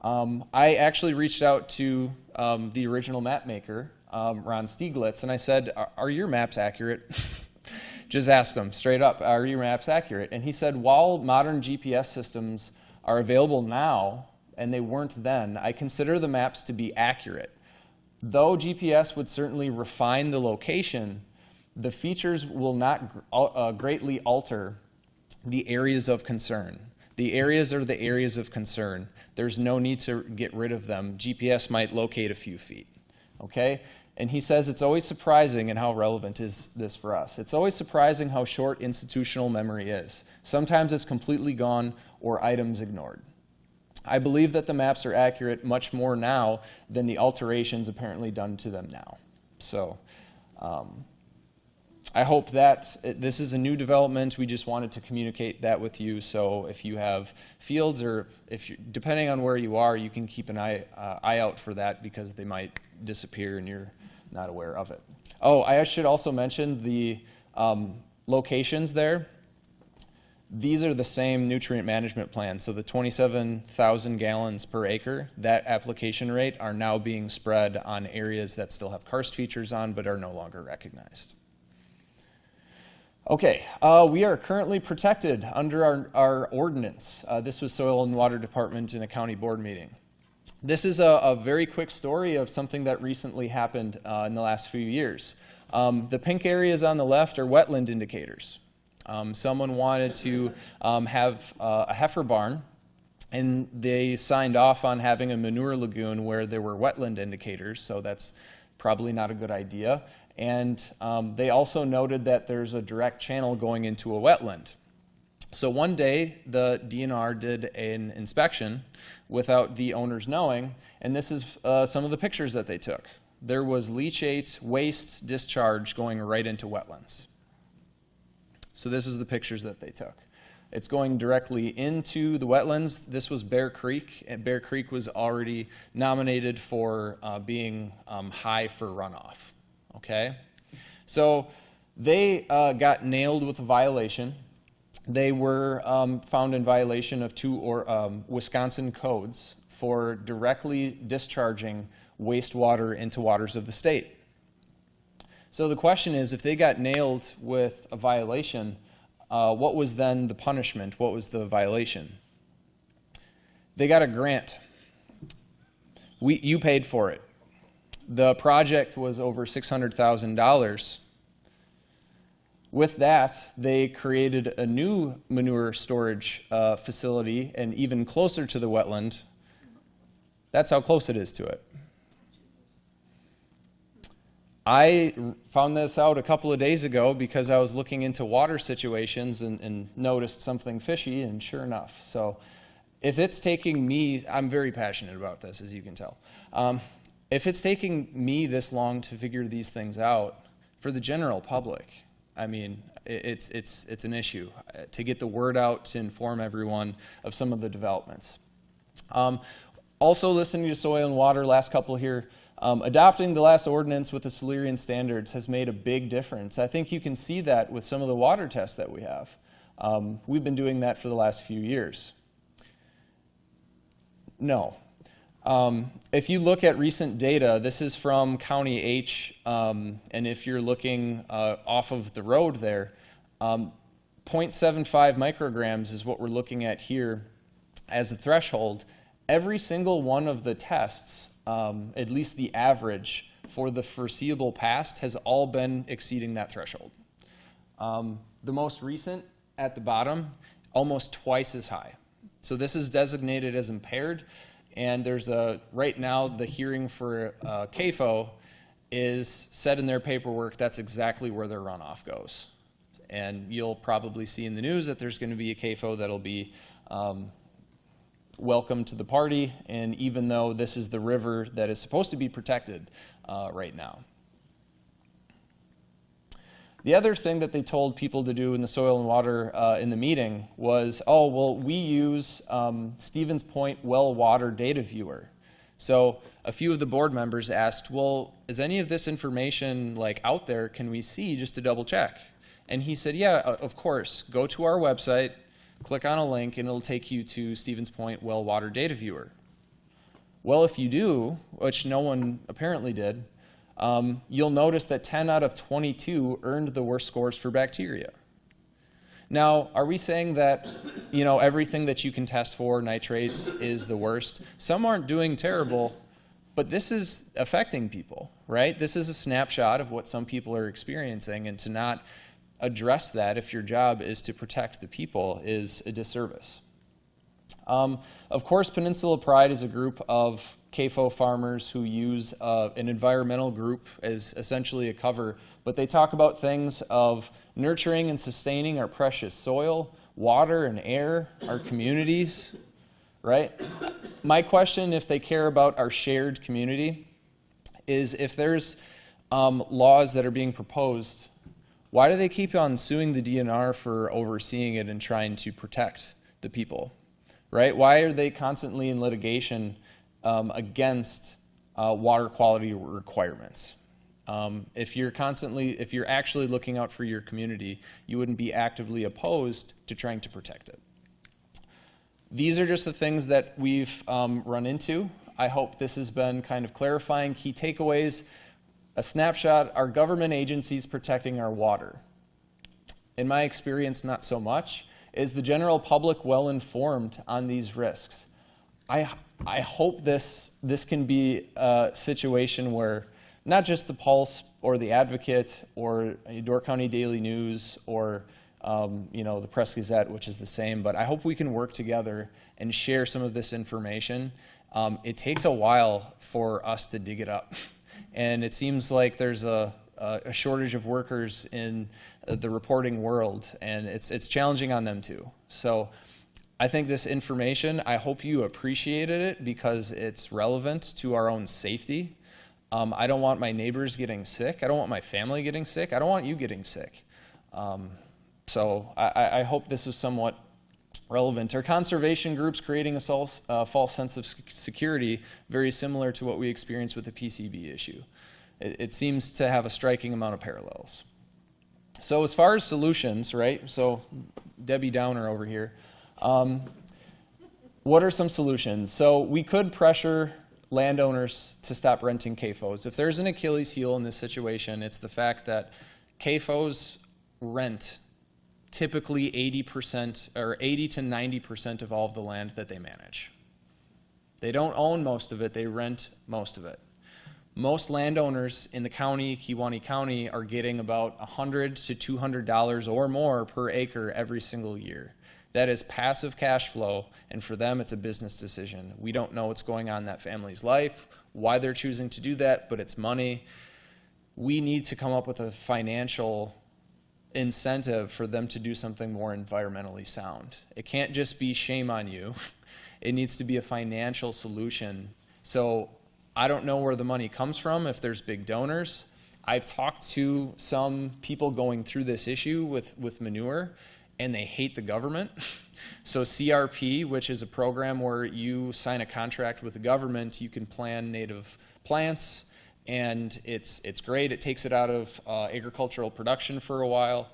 I actually reached out to the original map maker, Ron Stieglitz, and I said, are your maps accurate? Just asked him straight up, are your maps accurate? And he said, while modern GPS systems are available now, and they weren't then, I consider the maps to be accurate. Though GPS would certainly refine the location, the features will not greatly alter the areas of concern. The areas are the areas of concern. There's no need to get rid of them. GPS might locate a few feet, okay? And he says it's always surprising, and how relevant is this for us? It's always surprising how short institutional memory is. Sometimes it's completely gone or items ignored. I believe that the maps are accurate much more now than the alterations apparently done to them now. So I hope that this is a new development. We just wanted to communicate that with you. So if you have fields, or if you, depending on where you are, you can keep an eye out for that, because they might disappear and you're not aware of it. Oh, I should also mention the locations there. These are the same nutrient management plan. So the 27,000 gallons per acre, that application rate, are now being spread on areas that still have karst features on but are no longer recognized. Okay, we are currently protected under our ordinance. This was Soil and Water Department in a county board meeting. This is a very quick story of something that recently happened in the last few years. The pink areas on the left are wetland indicators. Someone wanted to have a heifer barn, and they signed off on having a manure lagoon where there were wetland indicators, so that's probably not a good idea. And they also noted that there's a direct channel going into a wetland. So one day, the DNR did an inspection without the owners knowing, and this is some of the pictures that they took. There was leachate waste discharge going right into wetlands. So this is the pictures that they took. It's going directly into the wetlands. This was Bear Creek, and Bear Creek was already nominated for being high for runoff. Okay? So they got nailed with a violation. They were found in violation of two Wisconsin codes for directly discharging wastewater into waters of the state. So the question is, if they got nailed with a violation, what was then the punishment? What was the violation? They got a grant. You paid for it. The project was over $600,000. With that, they created a new manure storage facility, and even closer to the wetland. That's how close it is to it. I found this out a couple of days ago because I was looking into water situations and noticed something fishy, and sure enough. So if it's taking me, I'm very passionate about this, as you can tell. If it's taking me this long to figure these things out, for the general public, I mean, it's an issue to get the word out, to inform everyone of some of the developments. Also listening to Soil and Water, last couple here, adopting the last ordinance with the Silurian standards has made a big difference. I think you can see that with some of the water tests that we have. We've been doing that for the last few years. No. If you look at recent data, this is from County H, and if you're looking off of the road there, 0.75 micrograms is what we're looking at here as a threshold. Every single one of the tests, at least the average for the foreseeable past, has all been exceeding that threshold. The most recent at the bottom, almost twice as high. So this is designated as impaired. And there's right now, the hearing for CAFO is set in their paperwork. That's exactly where their runoff goes. And you'll probably see in the news that there's going to be a CAFO that'll be welcome to the party, and even though this is the river that is supposed to be protected right now. The other thing that they told people to do in the Soil and Water in the meeting was, oh, well, we use Stevens Point well water data viewer. So a few of the board members asked, well, is any of this information like out there? Can we see just to double check? And he said, yeah, of course. Go to our website, click on a link, and it'll take you to Stevens Point well water data viewer. Well, if you do, which no one apparently did, you'll notice that 10 out of 22 earned the worst scores for bacteria. Now, are we saying that, everything that you can test for, nitrates, is the worst? Some aren't doing terrible, but this is affecting people, right? This is a snapshot of what some people are experiencing, and to not address that if your job is to protect the people is a disservice. Of course, Peninsula Pride is a group of CAFO farmers who use an environmental group as essentially a cover, but they talk about things of nurturing and sustaining our precious soil, water and air, our communities, right? My question, if they care about our shared community, is if there's laws that are being proposed, why do they keep on suing the DNR for overseeing it and trying to protect the people? Right? Why are they constantly in litigation against water quality requirements? If you're actually looking out for your community, you wouldn't be actively opposed to trying to protect it. These are just the things that we've run into. I hope this has been kind of clarifying key takeaways. A snapshot, our government agencies protecting our water. In my experience, not so much. Is the general public well informed on these risks? I hope this can be a situation where not just the Pulse or the Advocate or Door County Daily News or the Press Gazette, which is the same, but I hope we can work together and share some of this information. It takes a while for us to dig it up, and it seems like there's a shortage of workers in the reporting world, and it's challenging on them too. So I think this information, I hope you appreciated it because it's relevant to our own safety. I don't want my neighbors getting sick. I don't want my family getting sick. I don't want you getting sick. So I hope this is somewhat relevant. Our conservation groups creating a false sense of security, very similar to what we experienced with the PCB issue. It seems to have a striking amount of parallels. So as far as solutions, right? So Debbie Downer over here. What are some solutions? So we could pressure landowners to stop renting CAFOs. If there's an Achilles heel in this situation, it's the fact that CAFOs rent typically 80% or 80 to 90% of all of the land that they manage. They don't own most of it, they rent most of it. Most landowners in the county, Kewaunee County, are getting about $100 to $200 or more per acre every single year. That is passive cash flow, and for them, it's a business decision. We don't know what's going on in that family's life, why they're choosing to do that, but it's money. We need to come up with a financial incentive for them to do something more environmentally sound. It can't just be shame on you. It needs to be a financial solution. So I don't know where the money comes from, if there's big donors. I've talked to some people going through this issue with manure, and they hate the government. So CRP, which is a program where you sign a contract with the government, you can plant native plants, and it's great. It takes it out of agricultural production for a while.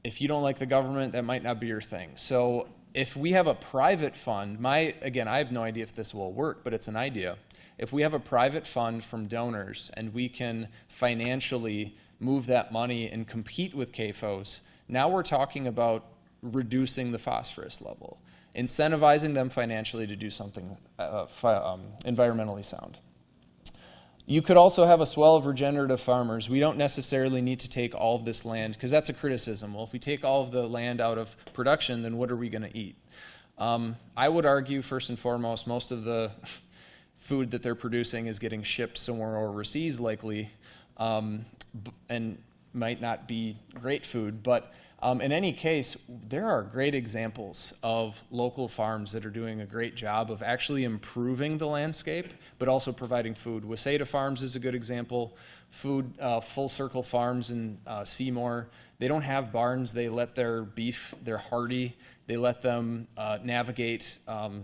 If you don't like the government, that might not be your thing. So if we have a private fund, again, I have no idea if this will work, but it's an idea. If we have a private fund from donors and we can financially move that money and compete with CAFOs, now we're talking about reducing the phosphorus level, incentivizing them financially to do something environmentally sound. You could also have a swell of regenerative farmers. We don't necessarily need to take all of this land, because that's a criticism. Well, if we take all of the land out of production, then what are we going to eat? I would argue, first and foremost, most of the food that they're producing is getting shipped somewhere overseas, likely, and might not be great food. But in any case, there are great examples of local farms that are doing a great job of actually improving the landscape, but also providing food. Waseda Farms is a good example. Full Circle Farms in Seymour. They don't have barns. They let their beef, they're hardy. They let them navigate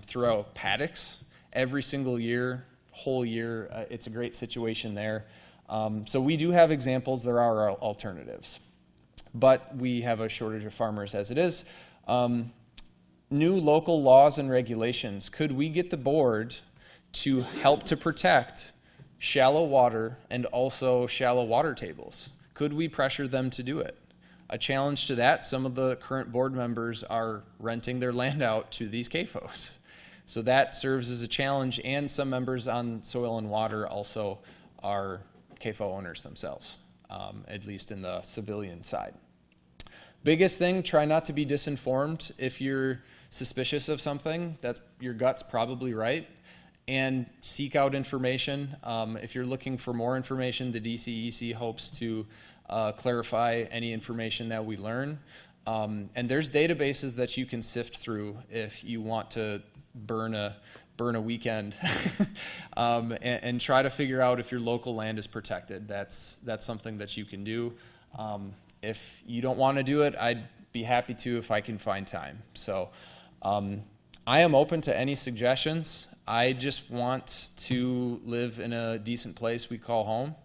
throughout paddocks every single year, whole year. It's a great situation there. So we do have examples. There are alternatives. But we have a shortage of farmers as it is. New local laws and regulations. Could we get the board to help to protect shallow water and also shallow water tables. Could we pressure them to do it? A challenge to that, some of the current board members are renting their land out to these CAFOs. So that serves as a challenge, and some members on Soil and Water also are CAFO owners themselves, at least in the civilian side. Biggest thing, try not to be disinformed. If you're suspicious of something, that's, your gut's probably right, and seek out information. If you're looking for more information, the DCEC hopes to clarify any information that we learn. And there's databases that you can sift through if you want to burn a weekend and try to figure out if your local land is protected. That's something that you can do. If you don't want to do it, I'd be happy to if I can find time. So I am open to any suggestions. I just want to live in a decent place we call home,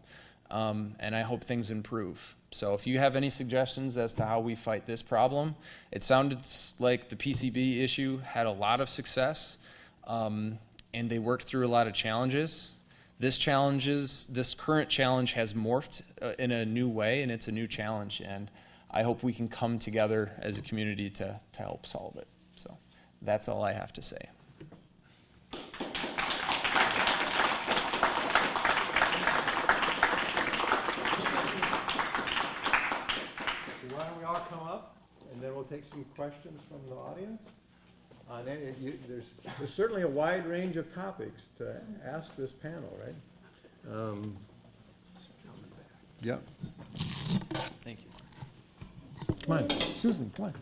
and I hope things improve. So if you have any suggestions as to how we fight this problem, it sounded like the PCB issue had a lot of success, and they worked through a lot of challenges. This current challenge has morphed in a new way, and it's a new challenge, and I hope we can come together as a community to help solve it. So that's all I have to say. Why don't we all come up, and then we'll take some questions from the audience. There's certainly a wide range of topics to ask this panel, right? Yeah. Thank you. Come on, Susan, come on.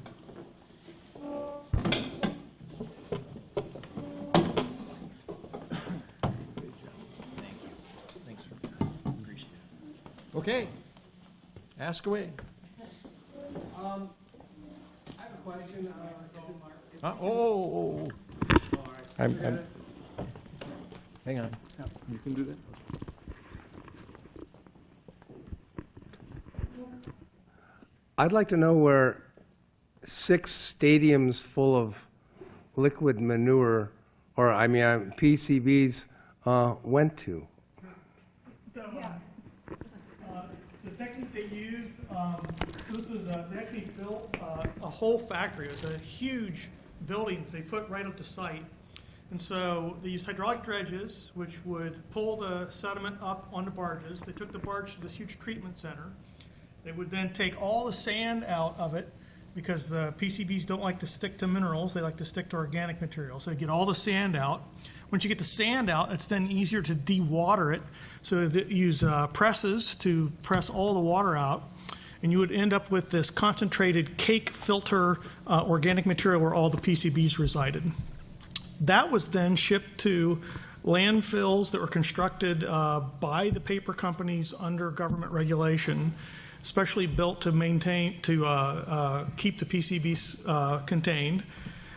Thank you. Thanks for the time. Appreciate it. Okay, ask away. I have a question. Hang on. You can do that. I'd like to know where 6 stadiums full of liquid manure, or PCBs, went to. So, the technique they used, so this was, they actually built a whole factory. It was a huge building they put right at the site. And so they used hydraulic dredges, which would pull the sediment up onto barges. They took the barge to this huge treatment center. They would then take all the sand out of it, because the PCBs don't like to stick to minerals, they like to stick to organic material. So they get all the sand out. Once you get the sand out, it's then easier to dewater it. So they use presses to press all the water out. And you would end up with this concentrated cake filter organic material where all the PCBs resided. That was then shipped to landfills that were constructed by the paper companies under government regulation, especially built to maintain, to keep the PCBs contained.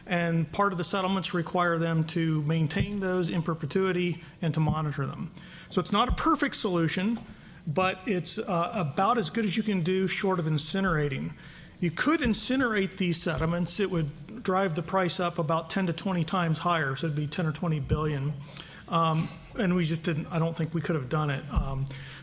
And part of the settlements require them to maintain those in perpetuity and to monitor them. So it's not a perfect solution, but it's about as good as you can do short of incinerating. You could incinerate these sediments. It would drive the price up about 10 to 20 times higher, so it'd be 10 or 20 billion. And we just didn't, I don't think we could have done it.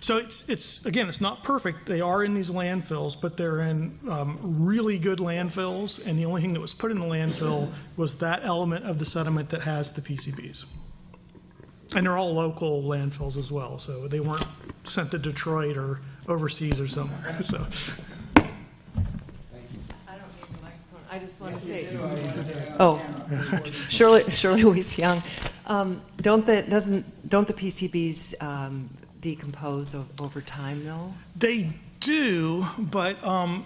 So it's again, it's not perfect. They are in these landfills, but they're in really good landfills, and the only thing that was put in the landfill was that element of the sediment that has the PCBs. And they're all local landfills as well, so they weren't sent to Detroit or overseas or somewhere. So. I don't need the microphone. I just want to say, Shirley Weiss Young. Don't the PCBs decompose over time, though? They do, but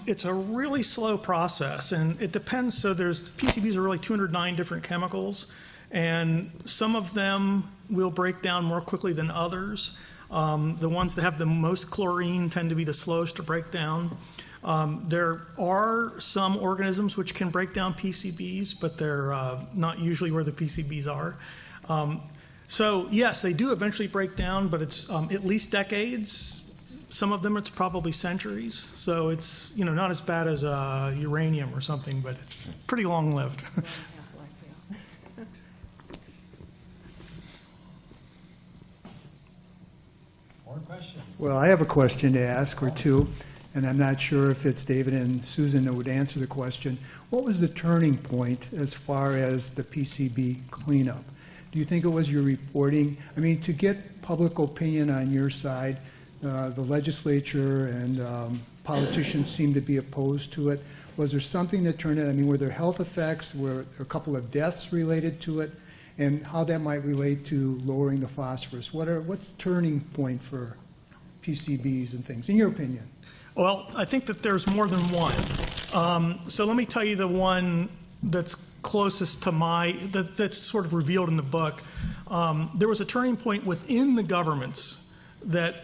it's a really slow process, and it depends. So PCBs are really 209 different chemicals, and some of them will break down more quickly than others. The ones that have the most chlorine tend to be the slowest to break down. There are some organisms which can break down PCBs, but they're not usually where the PCBs are. So yes, they do eventually break down, but it's at least decades. Some of them it's probably centuries. So it's not as bad as uranium or something, but it's pretty long lived. Well, I have a question to ask, or two, and I'm not sure if it's David and Susan that would answer the question. What was the turning point as far as the PCB cleanup? Do you think it was your reporting? I mean, to get public opinion on your side, the legislature and politicians seem to be opposed to it. Was there something that turned it? I mean, were there health effects? Were there a couple of deaths related to it? And how that might relate to lowering the phosphorus? What's the turning point for PCBs and things, in your opinion? Well, I think that there's more than one. So let me tell you the one that's closest to that's sort of revealed in the book. There was a turning point within the governments that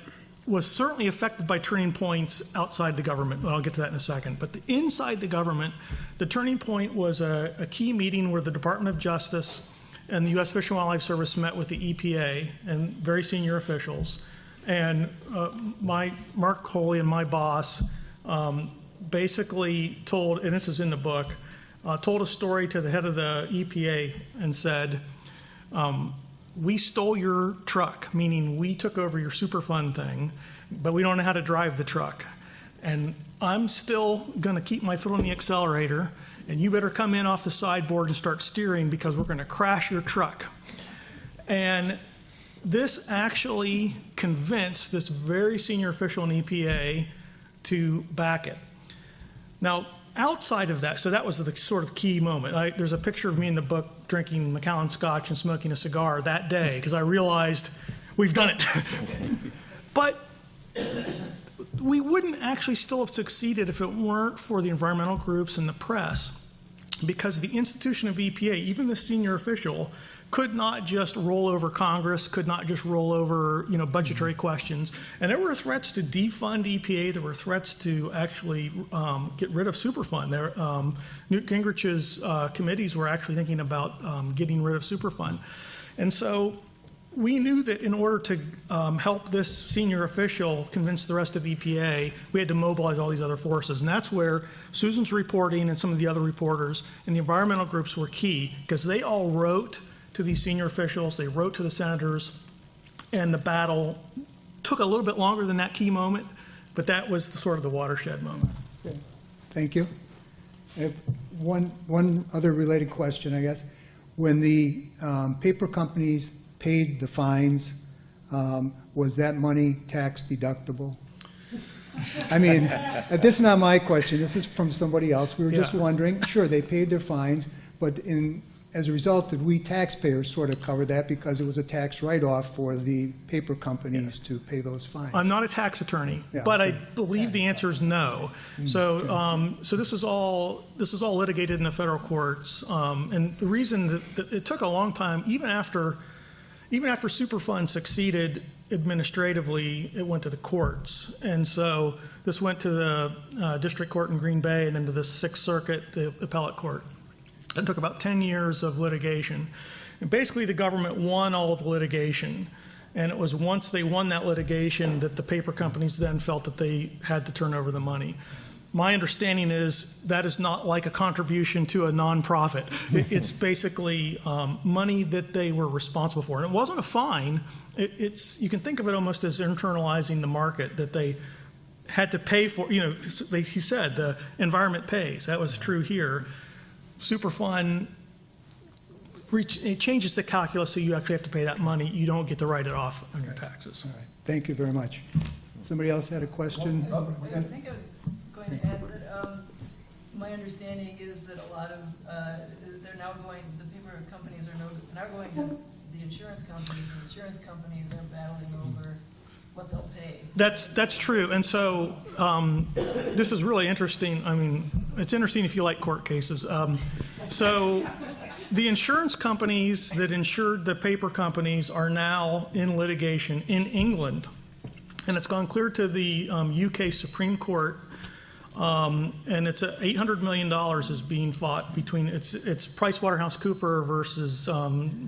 was certainly affected by turning points outside the government. Well, I'll get to that in a second. But inside the government, the turning point was a key meeting where the Department of Justice and the U.S. Fish and Wildlife Service met with the EPA and very senior officials. And Mark Holey and my boss basically told, and this is in the book, told a story to the head of the EPA and said, we stole your truck, meaning we took over your Superfund thing, but we don't know how to drive the truck. And I'm still going to keep my foot on the accelerator, and you better come in off the sideboard and start steering because we're going to crash your truck. And this actually convinced this very senior official in EPA to back it. Now, outside of that, so that was the sort of key moment. There's a picture of me in the book drinking Macallan Scotch and smoking a cigar that day because I realized we've done it. But we wouldn't actually still have succeeded if it weren't for the environmental groups and the press, because the institution of EPA, even the senior official, could not just roll over Congress, could not just roll over, budgetary questions. And there were threats to defund EPA. There were threats to actually get rid of Superfund. Newt Gingrich's committees were actually thinking about getting rid of Superfund. And so we knew that in order to help this senior official convince the rest of EPA, we had to mobilize all these other forces. And that's where Susan's reporting and some of the other reporters and the environmental groups were key, because they all wrote to these senior officials, they wrote to the senators, and the battle took a little bit longer than that key moment, but that was sort of the watershed moment. Okay. Thank you. I have one other related question, I guess. When the paper companies paid the fines, was that money tax deductible? I mean, this is not my question. This is from somebody else. We were just wondering. Sure, they paid their fines, but as a result, did we taxpayers sort of cover that because it was a tax write-off for the paper companies to pay those fines? I'm not a tax attorney, but I believe the answer is no. So, so this was all litigated in the federal courts, and the reason that it took a long time, even after Superfund succeeded administratively, it went to the courts, and so this went to the district court in Green Bay and then to the Sixth Circuit, the appellate court. It took about 10 years of litigation. And basically, the government won all of the litigation. And it was once they won that litigation that the paper companies then felt that they had to turn over the money. My understanding is that is not like a contribution to a nonprofit. It's basically money that they were responsible for. And it wasn't a fine. You can think of it almost as internalizing the market, that they had to pay for. He said the environment pays. That was true here. Superfund, it changes the calculus, so you actually have to pay that money. You don't get to write it off on your taxes. All right. Thank you very much. Somebody else had a question? I think I was going to add that my understanding is that a lot of, the paper companies are now going to the insurance companies, and the insurance companies are battling over what they'll pay. That's true. And so this is really interesting. I mean, it's interesting if you like court cases. So the insurance companies that insured the paper companies are now in litigation in England. And it's gone clear to the UK Supreme Court. And it's $800 million is being fought between, it's PricewaterhouseCoopers versus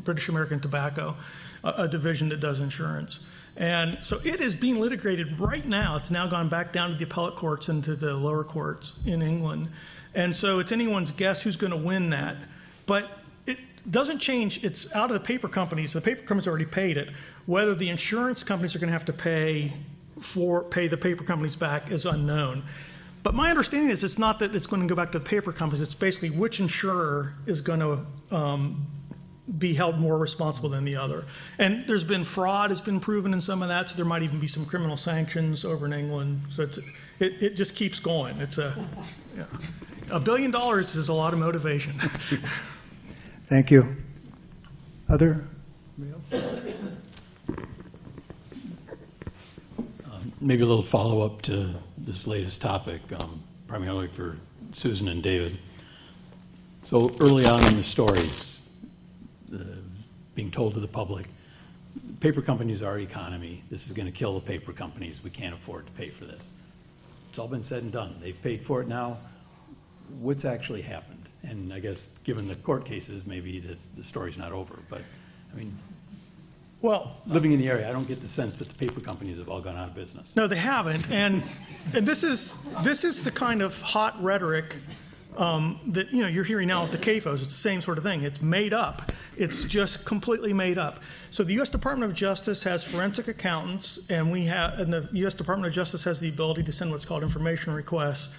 British American Tobacco, a division that does insurance. And so it is being litigated right now. It's now gone back down to the appellate courts and to the lower courts in England. And so it's anyone's guess who's going to win that. But it doesn't change. It's out of the paper companies. The paper companies already paid it. Whether the insurance companies are going to have to pay pay the paper companies back is unknown. But my understanding is it's not that it's going to go back to the paper companies, it's basically which insurer is going to be held more responsible than the other. And there's been fraud has been proven in some of that, so there might even be some criminal sanctions over in England. So it just keeps going. It's $1 billion is a lot of motivation. Thank you. Other? Maybe a little follow-up to this latest topic, primarily for Susan and David. So early on in the stories, being told to the public, paper companies are our economy. This is going to kill the paper companies. We can't afford to pay for this. It's all been said and done. They've paid for it now. What's actually happened? And I guess, given the court cases, maybe the story's not over. But, I mean, Well, living in the area, I don't get the sense that the paper companies have all gone out of business. no, they haven't. And this is the kind of hot rhetoric that you're hearing now with the CAFOs. It's the same sort of thing. It's made up. It's just completely made up. So the U.S. Department of Justice has forensic accountants, and the U.S. Department of Justice has the ability to send what's called information requests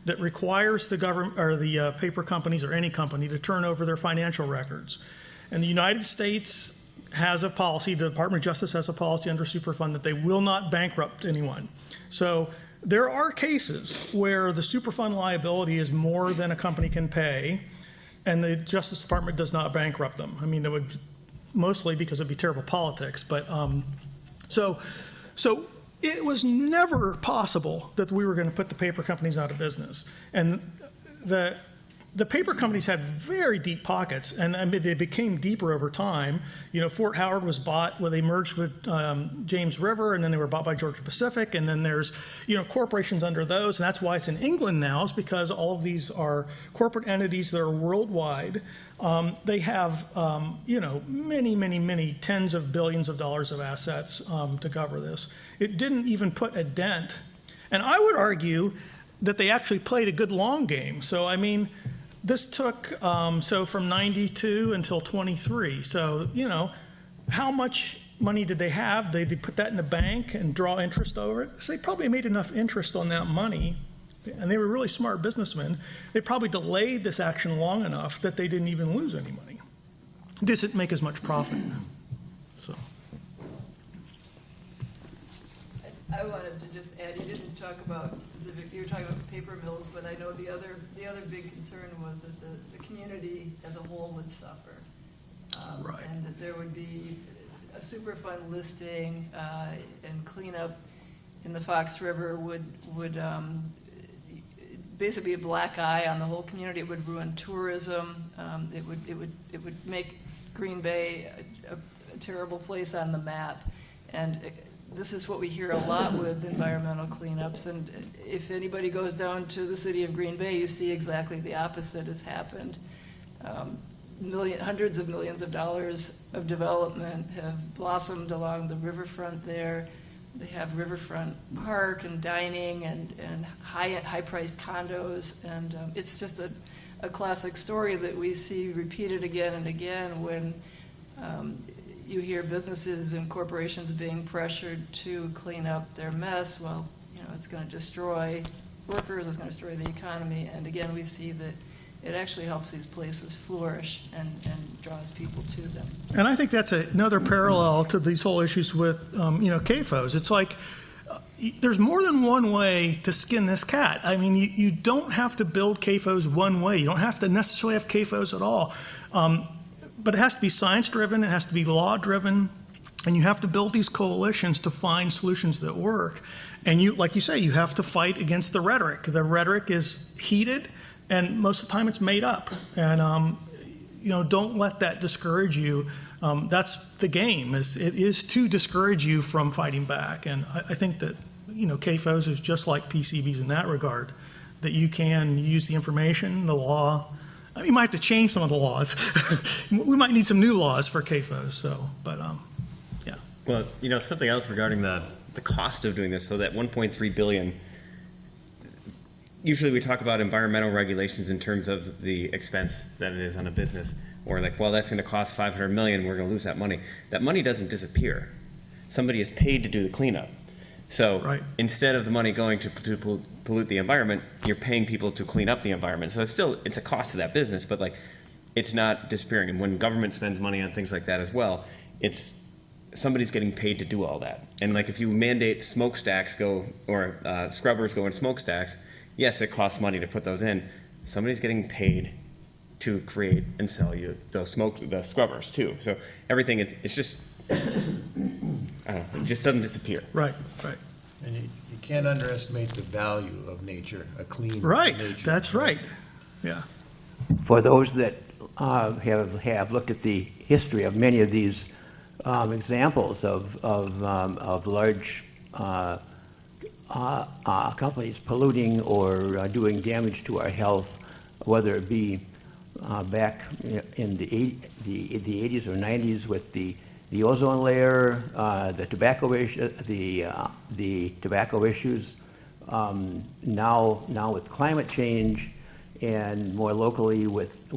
that requires the government or the paper companies or any company to turn over their financial records. And the United States has a policy, the Department of Justice has a policy under Superfund that they will not bankrupt anyone. So there are cases where the Superfund liability is more than a company can pay, and the Justice Department does not bankrupt them. I mean, it would mostly because it'd be terrible politics, but so it was never possible that we were going to put the paper companies out of business. And the paper companies had very deep pockets, and I mean, they became deeper over time. Fort Howard was bought when they merged with James River, and then they were bought by Georgia Pacific, and then there's corporations under those, and that's why it's in England now, is because all of these are corporate entities that are worldwide. They have many tens of billions of dollars of assets to cover this. It didn't even put a dent, and I would argue that they actually played a good long game. So I mean, this took from 92 until 23. So how much money did they have? They put that in the bank and draw interest over it. So they probably made enough interest on that money, and they were really smart businessmen. They probably delayed this action long enough that they didn't even lose any money. It didn't make as much profit. So. I wanted to just add, you didn't talk about specific, you were talking about paper mills, but I know the other big concern was that the community as a whole would suffer. Right. And that there would be a Superfund listing and cleanup in the Fox River would basically be a black eye on the whole community. It would ruin tourism. It would make Green Bay a terrible place on the map. And this is what we hear a lot with environmental cleanups, and if anybody goes down to the city of Green Bay, you see exactly the opposite has happened. Hundreds of millions of dollars of development have blossomed along the riverfront there. They have riverfront park and dining and high-priced condos, and it's just a classic story that we see repeated again and again when you hear businesses and corporations being pressured to clean up their mess. Well, it's going to destroy workers, it's going to destroy the economy, and again, we see that it actually helps these places flourish and draws people to them. And I think that's another parallel to these whole issues with, CAFOs. It's like there's more than one way to skin this cat. I mean, you don't have to build CAFOs one way. You don't have to necessarily have CAFOs at all. But it has to be science-driven, it has to be law-driven, and you have to build these coalitions to find solutions that work. And like you say, you have to fight against the rhetoric. The rhetoric is heated, and most of the time it's made up. And don't let that discourage you. That's the game. It is to discourage you from fighting back. And I think that CAFOs is just like PCBs in that regard, that you can use the information, the law. You might have to change some of the laws. We might need some new laws for CAFOs. Yeah. Well, something else regarding the cost of doing this. So that 1.3 billion. Usually we talk about environmental regulations in terms of the expense that it is on a business, or like, well, that's going to cost $500 million. We're going to lose that money. That money doesn't disappear. Somebody is paid to do the cleanup. So Right. instead of the money going to pollute the environment, you're paying people to clean up the environment. So it's a cost to that business, but like, it's not disappearing. And when government spends money on things like that as well, it's somebody's getting paid to do all that. And like, if you mandate smokestacks or scrubbers go in smokestacks, yes, it costs money to put those in. Somebody's getting paid to create and sell you the scrubbers too. So everything, it's just, I don't know, it just doesn't disappear. Right. And you can't underestimate the value of nature, a clean Right, nature. that's right. Yeah. For those that have looked at the history of many of these examples of large companies polluting or doing damage to our health, whether it be back in the 80s or 90s with the ozone layer, the tobacco issues, now with climate change, and more locally with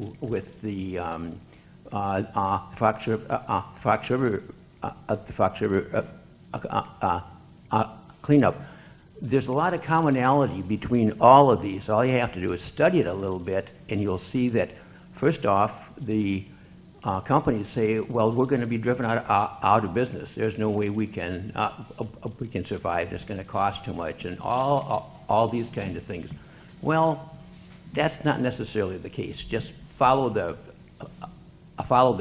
the Fox River cleanup. There's a lot of commonality between all of these. All you have to do is study it a little bit, and you'll see that, first off, the companies say, well, we're going to be driven out of business. There's no way we can survive. It's going to cost too much, and all these kind of things. Well, that's not necessarily the case. Just follow the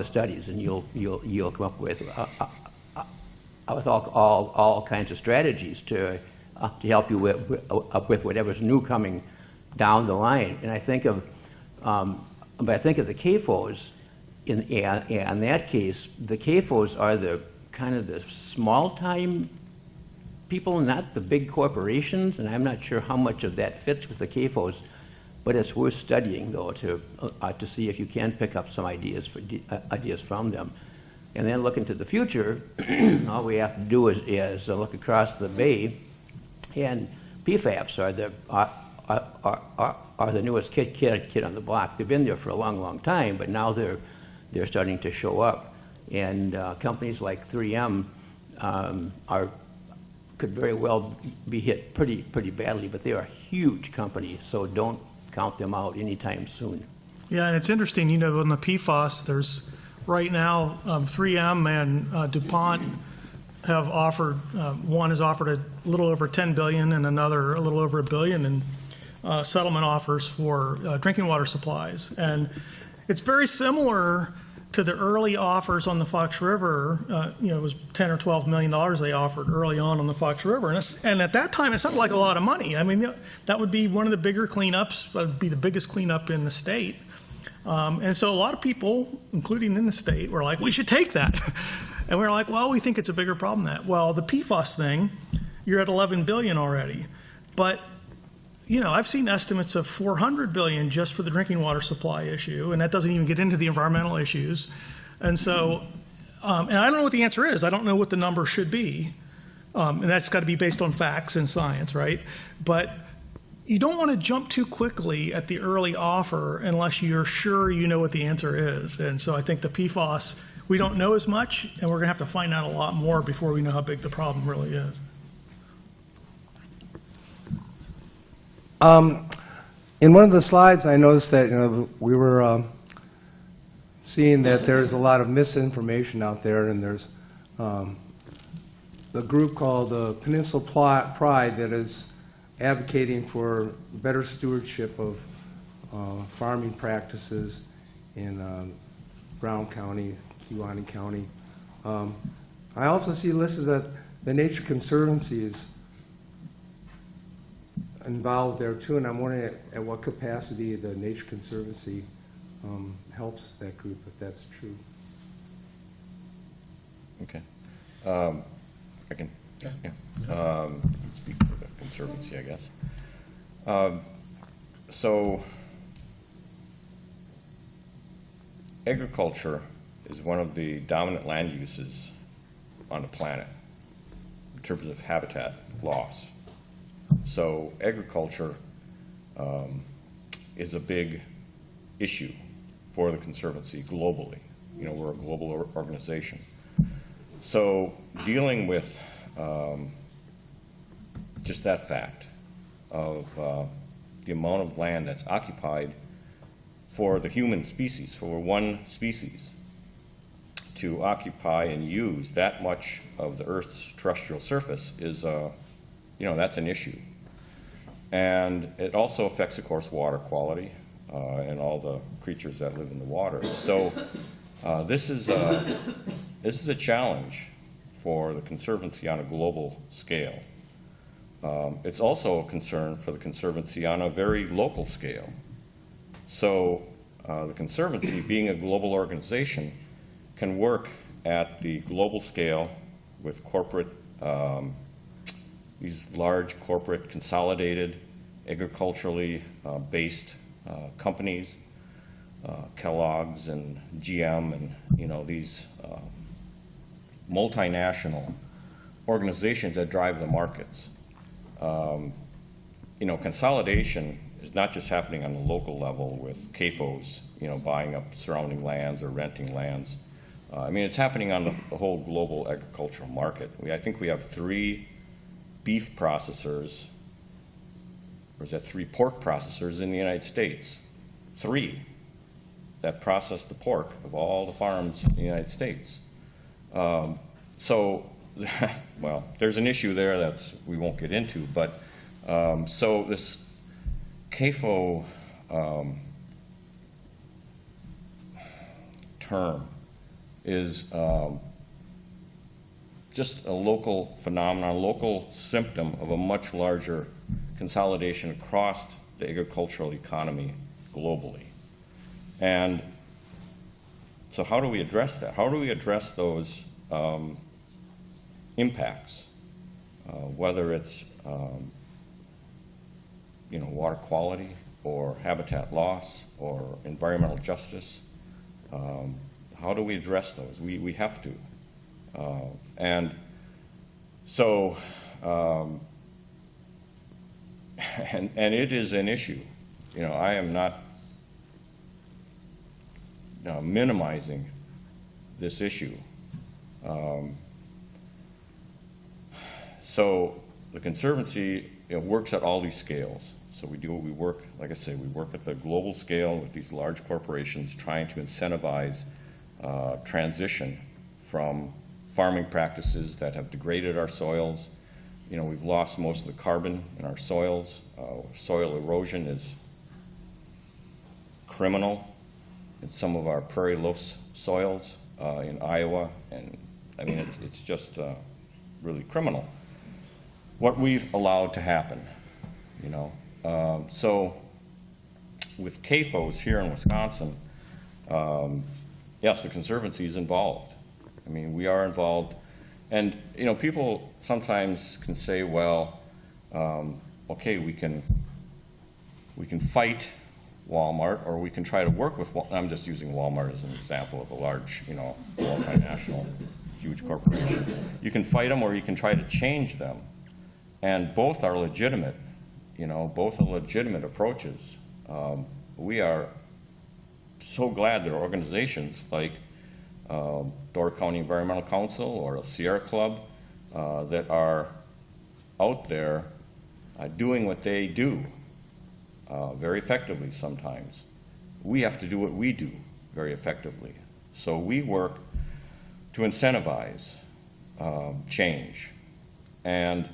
studies, and you'll come up with all kinds of strategies to help you with whatever's new coming down the line. And I think of the CAFOs. In that case, the CAFOs are the kind of the small-time people, not the big corporations, and I'm not sure how much of that fits with the CAFOs, but it's worth studying, though, to see if you can pick up some ideas from them. And then look into the future. All we have to do is look across the bay, and PFAS are the newest kid on the block. They've been there for a long, long time, but now they're starting to show up. And companies like 3M could very well be hit pretty badly, but they are a huge company, so don't count them out anytime soon. Yeah, and it's interesting, on the PFAS, there's right now 3M and DuPont have offered, one has offered a little over $10 billion and another a little over $1 billion in settlement offers for drinking water supplies. And it's very similar to the early offers on the Fox River. It was $10 or $12 million they offered early on the Fox River. And at that time, it sounded like a lot of money. I mean, that would be one of the bigger cleanups, would be the biggest cleanup in the state. And so a lot of people, including in the state, were like, we should take that. And we were like, well, we think it's a bigger problem than that. Well, the PFAS thing, you're at $11 billion already. But I've seen estimates of $400 billion just for the drinking water supply issue, and that doesn't even get into the environmental issues. And so, and I don't know what the answer is. I don't know what the number should be. And that's got to be based on facts and science, right? But you don't want to jump too quickly at the early offer unless you're sure you know what the answer is. And so I think the PFAS, we don't know as much, and we're going to have to find out a lot more before we know how big the problem really is. In one of the slides, I noticed that we were seeing that there's a lot of misinformation out there, and there's a group called the Peninsula Pride that is advocating for better stewardship of farming practices in Brown County, Kewaunee County. I also see listed that the Nature Conservancy is involved there too, and I'm wondering at what capacity the Nature Conservancy helps that group, if that's true. Okay. I can speak for the Conservancy, I guess. So agriculture is one of the dominant land uses on the planet in terms of habitat loss. So agriculture is a big issue for the Conservancy globally. We're a global organization. So dealing with just that fact of the amount of land that's occupied for the human species, for one species, to occupy and use that much of the Earth's terrestrial surface is, that's an issue. And it also affects, of course, water quality and all the creatures that live in the water. So this is a challenge for the Conservancy on a global scale. It's also a concern for the Conservancy on a very local scale. So the Conservancy, being a global organization, can work at the global scale with corporate, these large corporate consolidated agriculturally based companies, Kellogg's and GM and these multinational organizations that drive the markets. Consolidation is not just happening on the local level with CAFOs, buying up surrounding lands or renting lands. It's happening on the whole global agricultural market. I think we have 3 beef processors, or is that 3 pork processors in the United States? 3 that process the pork of all the farms in the United States. So, well, there's an issue there that we won't get into, but so this CAFO term is just a local phenomenon, a local symptom of a much larger consolidation across the agricultural economy globally. And so how do we address that? How do we address those impacts, whether it's water quality or habitat loss or environmental justice? How do we address those? We have to. And so, and it is an issue. I am not minimizing this issue. So the Conservancy works at all these scales. So we work, like I say, we work at the global scale with these large corporations trying to incentivize transition from farming practices that have degraded our soils. We've lost most of the carbon in our soils. Soil erosion is criminal in some of our prairie loess soils in Iowa, and it's just really criminal what we've allowed to happen. So with CAFOs here in Wisconsin, yes, the Conservancy is involved. We are involved, and people sometimes can say, well, okay, we can fight Walmart, or we can try to work with. I'm just using Walmart as an example of a large, multinational, huge corporation. You can fight them, or you can try to change them, and both are legitimate. Both are legitimate approaches. We are so glad there are organizations like Door County Environmental Council or a Sierra Club that are out there doing what they do very effectively sometimes. We have to do what we do very effectively. So we work to incentivize change. And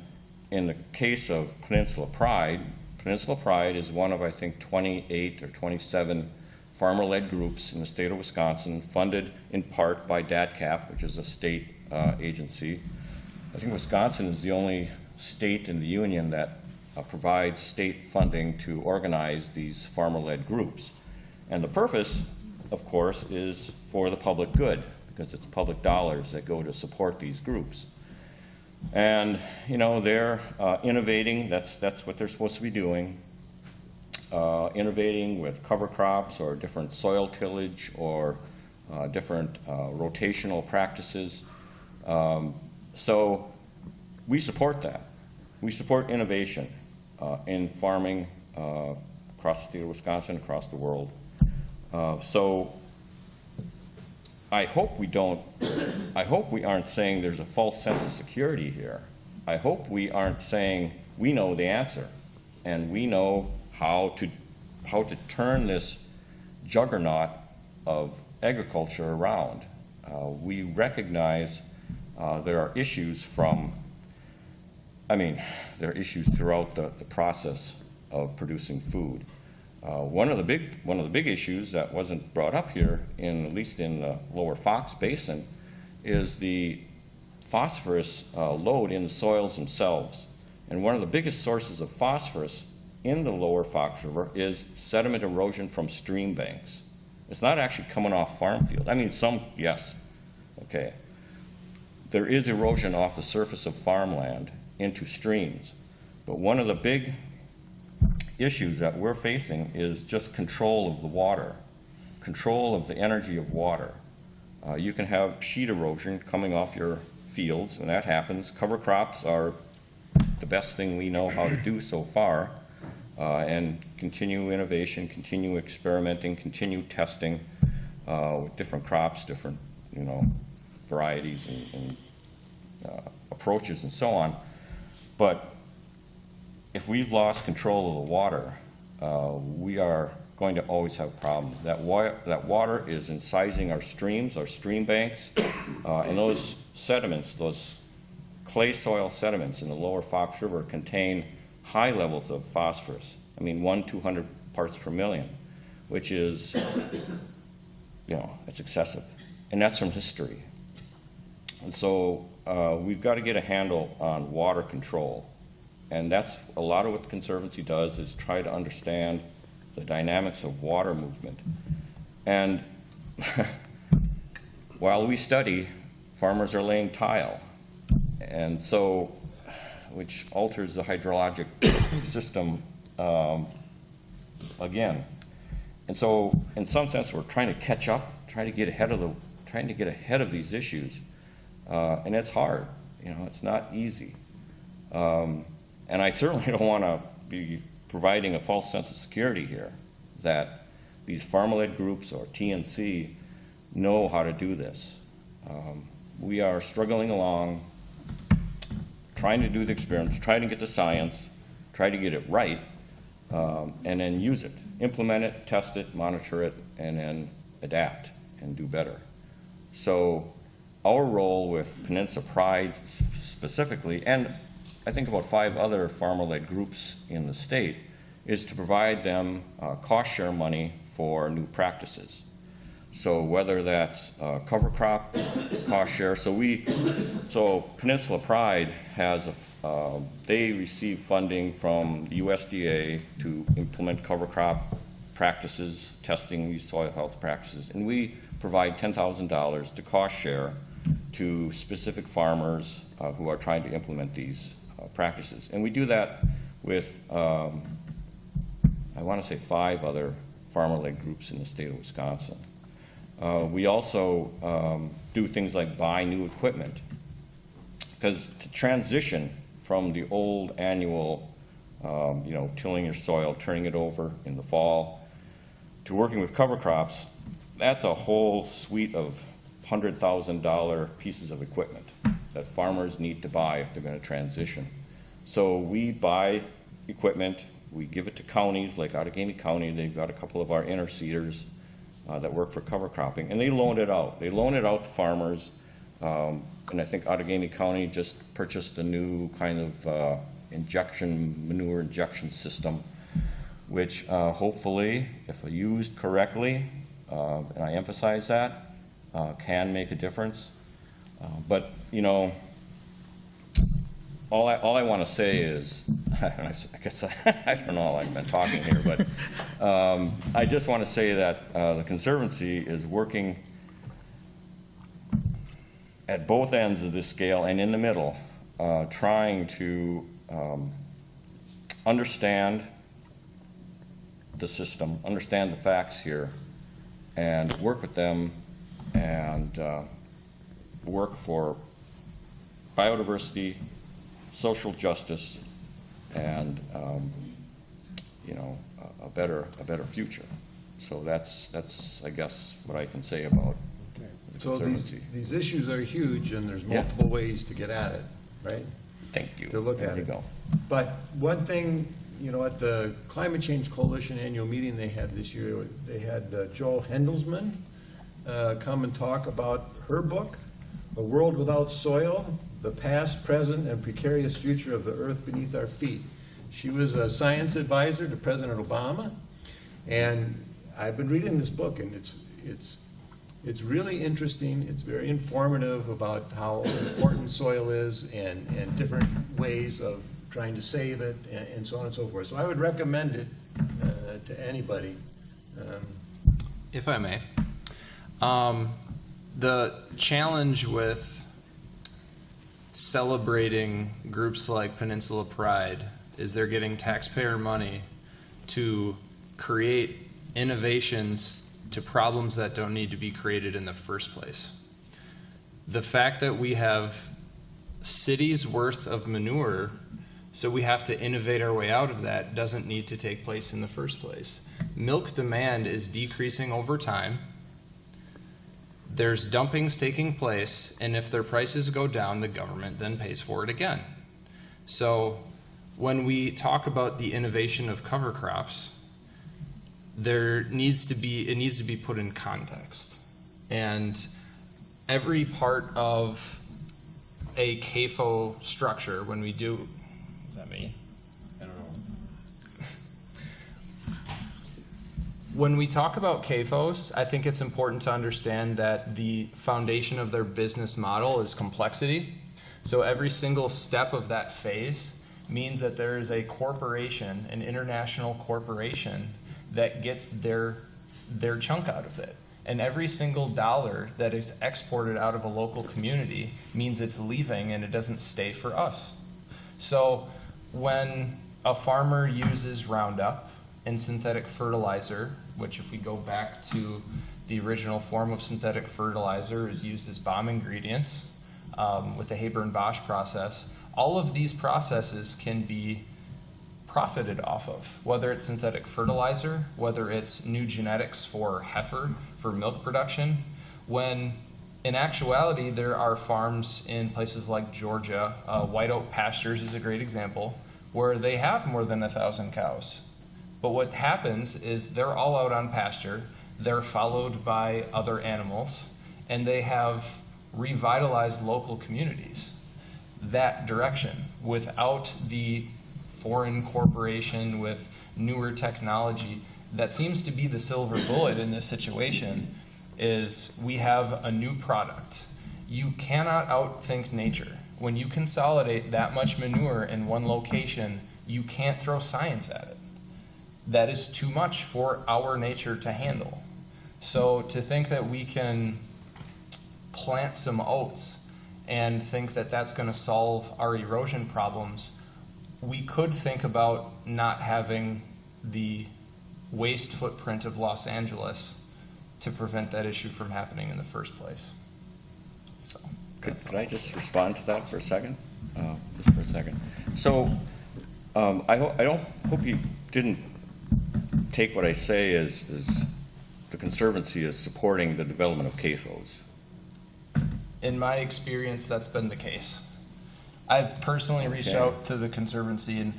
in the case of Peninsula Pride is one of, I think, 28 or 27 farmer-led groups in the state of Wisconsin, funded in part by DATCAP, which is a state agency. I think Wisconsin is the only state in the union that provides state funding to organize these farmer-led groups. And the purpose, of course, is for the public good, because it's public dollars that go to support these groups. And, they're innovating, that's what they're supposed to be doing, innovating with cover crops or different soil tillage or different rotational practices. So we support that. We support innovation in farming across the state of Wisconsin, across the world. So I hope we aren't saying there's a false sense of security here. I hope we aren't saying, we know the answer, and we know how to turn this juggernaut of agriculture around. We recognize there are issues there are issues throughout the process of producing food. One of the big issues that wasn't brought up here, at least in the lower Fox Basin, is the phosphorus load in the soils themselves. And one of the biggest sources of phosphorus in the lower Fox River is sediment erosion from stream banks. It's not actually coming off farm fields. I mean, some, yes, okay. There is erosion off the surface of farmland into streams. But one of the big issues that we're facing is just control of the water, control of the energy of water. You can have sheet erosion coming off your fields, and that happens. Cover crops are the best thing we know how to do so far, and continue innovation, continue experimenting, continue testing with different crops, different varieties and approaches and so on. But if we've lost control of the water, we are going to always have problems. That water is incising our streams, our stream banks, and those sediments, those clay soil sediments in the lower Fox River contain high levels of phosphorus. I mean, 200 parts per million, which is, it's excessive. And that's from history. And so we've got to get a handle on water control. And that's a lot of what the Conservancy does, is try to understand the dynamics of water movement. And while we study, farmers are laying tile. And so, which alters the hydrologic system again. And so, in some sense, we're trying to catch up, trying to get ahead of these issues. And it's hard, it's not easy. And I certainly don't want to be providing a false sense of security here, that these farmer-led groups or TNC know how to do this. We are struggling along, trying to do the experiments, trying to get the science, try to get it right, and then use it. Implement it, test it, monitor it, and then adapt and do better. So our role with Peninsula Pride specifically, and I think about 5 other farmer-led groups in the state, is to provide them cost share money for new practices. So whether that's cover crop cost share, so Peninsula Pride has they receive funding from the USDA to implement cover crop practices, testing these soil health practices, and we provide $10,000 to cost share to specific farmers who are trying to implement these practices. And we do that with, I want to say 5 other farmer-led groups in the state of Wisconsin. We also do things like buy new equipment, because to transition from the old annual, tilling your soil, turning it over in the fall, to working with cover crops, that's a whole suite of $100,000 pieces of equipment that farmers need to buy if they're going to transition. So we buy equipment, we give it to counties like Outagamie County. They've got a couple of our interseeders that work for cover cropping, and they loan it out. They loan it out to farmers, and I think Outagamie County just purchased a new kind of manure injection system, which hopefully, if used correctly, and I emphasize that, can make a difference. But all I want to say is, I guess I don't know, I've been talking here, but I just want to say that the Conservancy is working at both ends of this scale and in the middle, trying to understand the system, understand the facts here, and work with them and work for biodiversity, social justice, and a better future. So that's I guess what I can say about the So Conservancy. these issues are huge, and there's Yeah. multiple ways to get at it, right? Thank you. To look There at you it. go. But one thing, you know, at the Climate Change Coalition annual meeting they had this year, they had Joel Hendelsman come and talk about her book, A World Without Soil, The Past, Present, and Precarious Future of the Earth Beneath Our Feet. She was a science advisor to President Obama, and I've been reading this book, and it's really interesting. It's very informative about how important soil is and different ways of trying to save it and so on and so forth. So I would recommend it to anybody. If I may. The challenge with celebrating groups like Peninsula Pride is they're getting taxpayer money to create innovations to problems that don't need to be created in the first place. The fact that we have cities worth of manure, so we have to innovate our way out of that, doesn't need to take place in the first place. Milk demand is decreasing over time. There's dumpings taking place, and if their prices go down, the government then pays for it again. So when we talk about the innovation of cover crops, it needs to be put in context. And every part of a CAFO structure, when we do, is that me? I don't know. When we talk about CAFOs, I think it's important to understand that the foundation of their business model is complexity. So every single step of that phase means that there is a corporation, an international corporation, that gets their chunk out of it. And every single dollar that is exported out of a local community means it's leaving and it doesn't stay for us. So when a farmer uses Roundup and synthetic fertilizer, which if we go back to the original form of synthetic fertilizer is used as bomb ingredients with the Haber-Bosch process, all of these processes can be profited off of, whether it's synthetic fertilizer, whether it's new genetics for heifer, for milk production, when in actuality there are farms in places like Georgia, White Oak Pastures is a great example, where they have more than 1,000 cows. But what happens is they're all out on pasture, they're followed by other animals, and they have revitalized local communities that direction without the foreign corporation with newer technology. That seems to be the silver bullet in this situation, is we have a new product. You cannot outthink nature. When you consolidate that much manure in one location, you can't throw science at it. That is too much for our nature to handle. So to think that we can plant some oats and think that that's going to solve our erosion problems, we could think about not having the waste footprint of Los Angeles to prevent that issue from happening in the first place. So, Could I just respond to that for a second? Just for a second. So, I hope you didn't take what I say as the Conservancy is supporting the development of CAFOs. In my experience, that's been the case. I've personally reached out to the Conservancy, and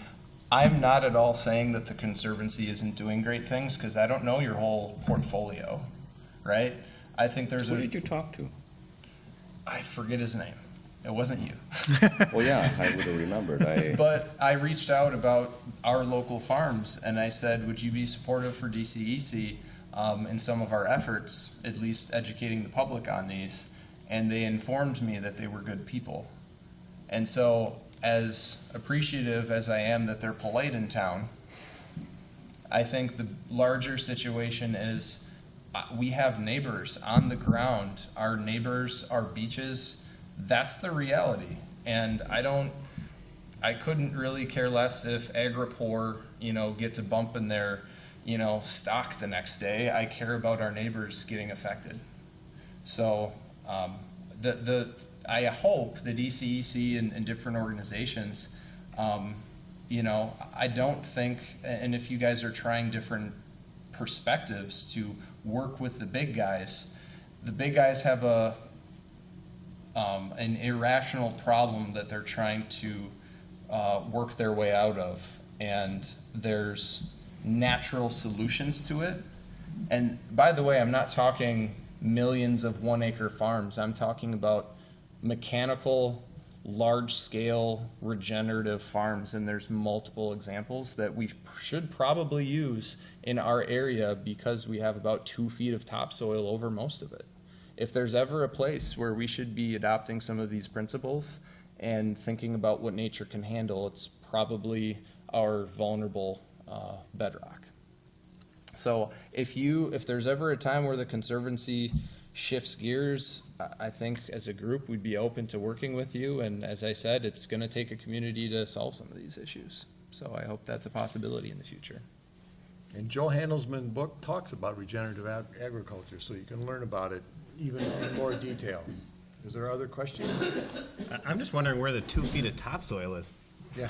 I'm not at all saying that the Conservancy isn't doing great things, because I don't know your whole portfolio, right? I think there's Who did you talk to? I forget his name. It wasn't you. Well, yeah, I would have remembered. But I reached out about our local farms, and I said, would you be supportive for DCEC in some of our efforts, at least educating the public on these? And they informed me that they were good people. And so, as appreciative as I am that they're polite in town, I think the larger situation is we have neighbors on the ground. Our neighbors, our beaches, that's the reality. And I couldn't really care less if Agripor, gets a bump in their, stock the next day. I care about our neighbors getting affected. So, I hope the DCEC and different organizations, I don't think, and if you guys are trying different perspectives to work with the big guys have an irrational problem that they're trying to work their way out of, and there's natural solutions to it. And by the way, I'm not talking millions of 1 acre farms. I'm talking about mechanical, large-scale regenerative farms, and there's multiple examples that we should probably use in our area because we have about 2 feet of topsoil over most of it. If there's ever a place where we should be adopting some of these principles and thinking about what nature can handle, it's probably our vulnerable bedrock. So if there's ever a time where the Conservancy shifts gears, I think as a group we'd be open to working with you, and as I said, it's going to take a community to solve some of these issues. So I hope that's a possibility in the future. And Joe Handelsman's book talks about regenerative agriculture, so you can learn about it even in more detail. Is there other questions? I'm just wondering where the 2 feet of topsoil is. Yeah.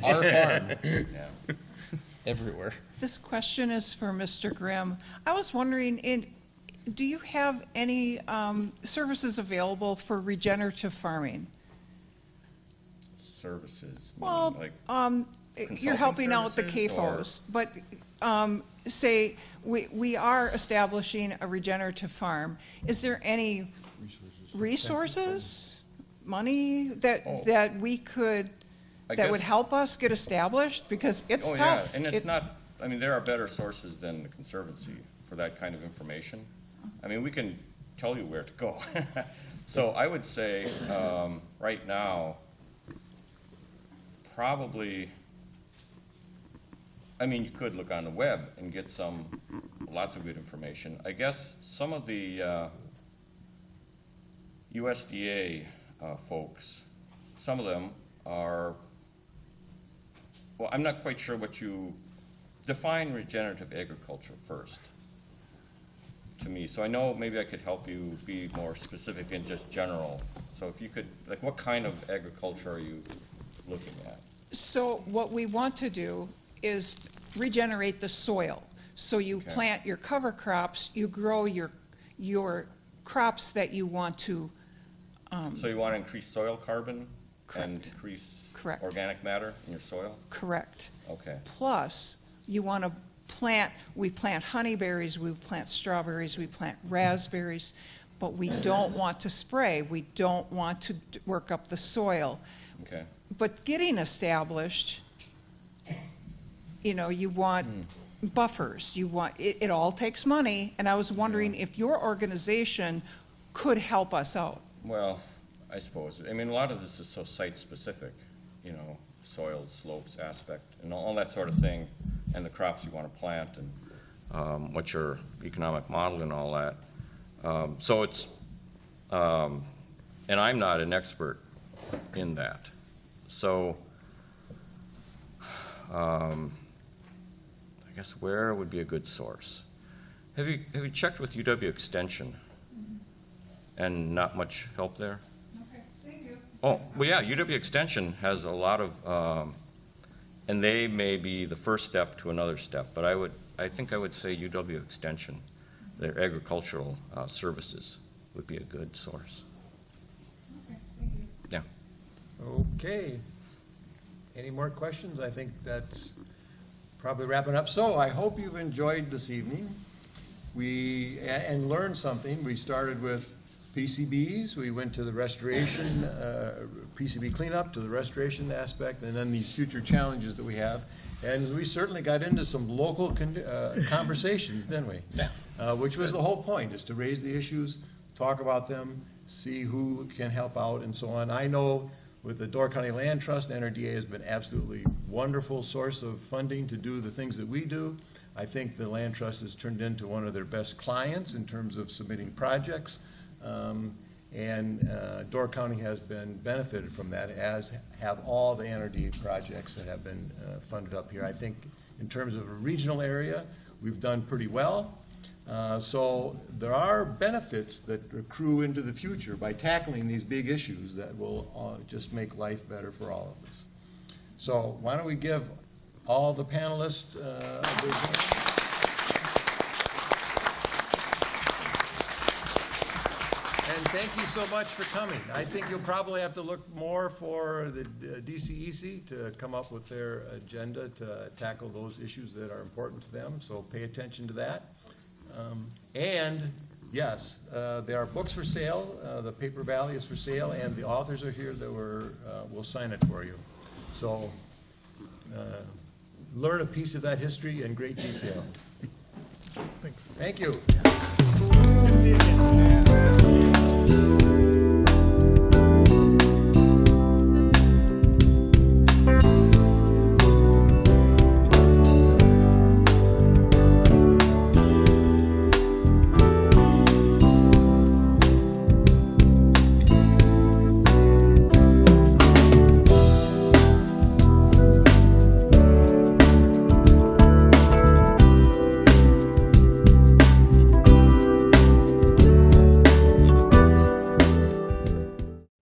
Our farm. Yeah. Everywhere. This question is for Mr. Grimm. I was wondering, do you have any services available for regenerative farming? Services? Well, like you're helping out the services, CAFOs, but say we are establishing a regenerative farm. Is there any resources, money that we could, that would help us get established? Because it's tough. Yeah, and it's not, I mean, there are better sources than the Conservancy for that kind of information. I mean, we can tell you where to go. So I would say right now, probably, I mean, you could look on the web and get lots of good information. I guess some of the USDA folks, some of them are, well, I'm not quite sure what you define regenerative agriculture first to me. So I know maybe I could help you be more specific than just general. So if you could, like, what kind of agriculture are you looking at? So what we want to do is regenerate the soil. So you plant your cover crops, you grow your crops that you want to. So you want to increase soil carbon? Correct. And increase Correct. organic matter in your soil? Correct. Okay. Plus, you want to we plant honeyberries, we plant strawberries, we plant raspberries, but we don't want to spray. We don't want to work up the soil. Okay. But getting established, you want buffers. You want it all takes money, and I was wondering if your organization could help us out. Well, I suppose. I mean, a lot of this is so site-specific, soil, slopes, aspect, and all that sort of thing, and the crops you want to plant, and what's your economic model and all that. So it's, and I'm not an expert in that. So, I guess where would be a good source? Have you checked with UW Extension? And not much help there? Okay, thank you. Oh, well, yeah, UW Extension has a lot of, and they may be the first step to another step, but I think I would say UW Extension, their agricultural services would be a good source. Okay, thank you. Yeah. Okay. Any more questions? I think that's probably wrapping up. So I hope you've enjoyed this evening. And learned something. We started with PCBs, we went to the restoration, PCB cleanup, to the restoration aspect, and then these future challenges that we have. And we certainly got into some local conversations, didn't we? Yeah. Which was the whole point, is to raise the issues, talk about them, see who can help out and so on. I know with the Door County Land Trust, NRDA has been absolutely wonderful source of funding to do the things that we do. I think the Land Trust has turned into one of their best clients in terms of submitting projects. Door County has been benefited from that, as have all the NRD projects that have been funded up here. I think in terms of a regional area, we've done pretty well. So there are benefits that accrue into the future by tackling these big issues that will just make life better for all of us. So why don't we give all the panelists a big hand. And thank you so much for coming. I think you'll probably have to look more for the DCEC to come up with their agenda to tackle those issues that are important to them, so pay attention to that. And, yes, there are books for sale. The Paper Valley is for sale, and the authors are here that will sign it for you. So learn a piece of that history in great detail. Thanks. Thank you. Good to see you again.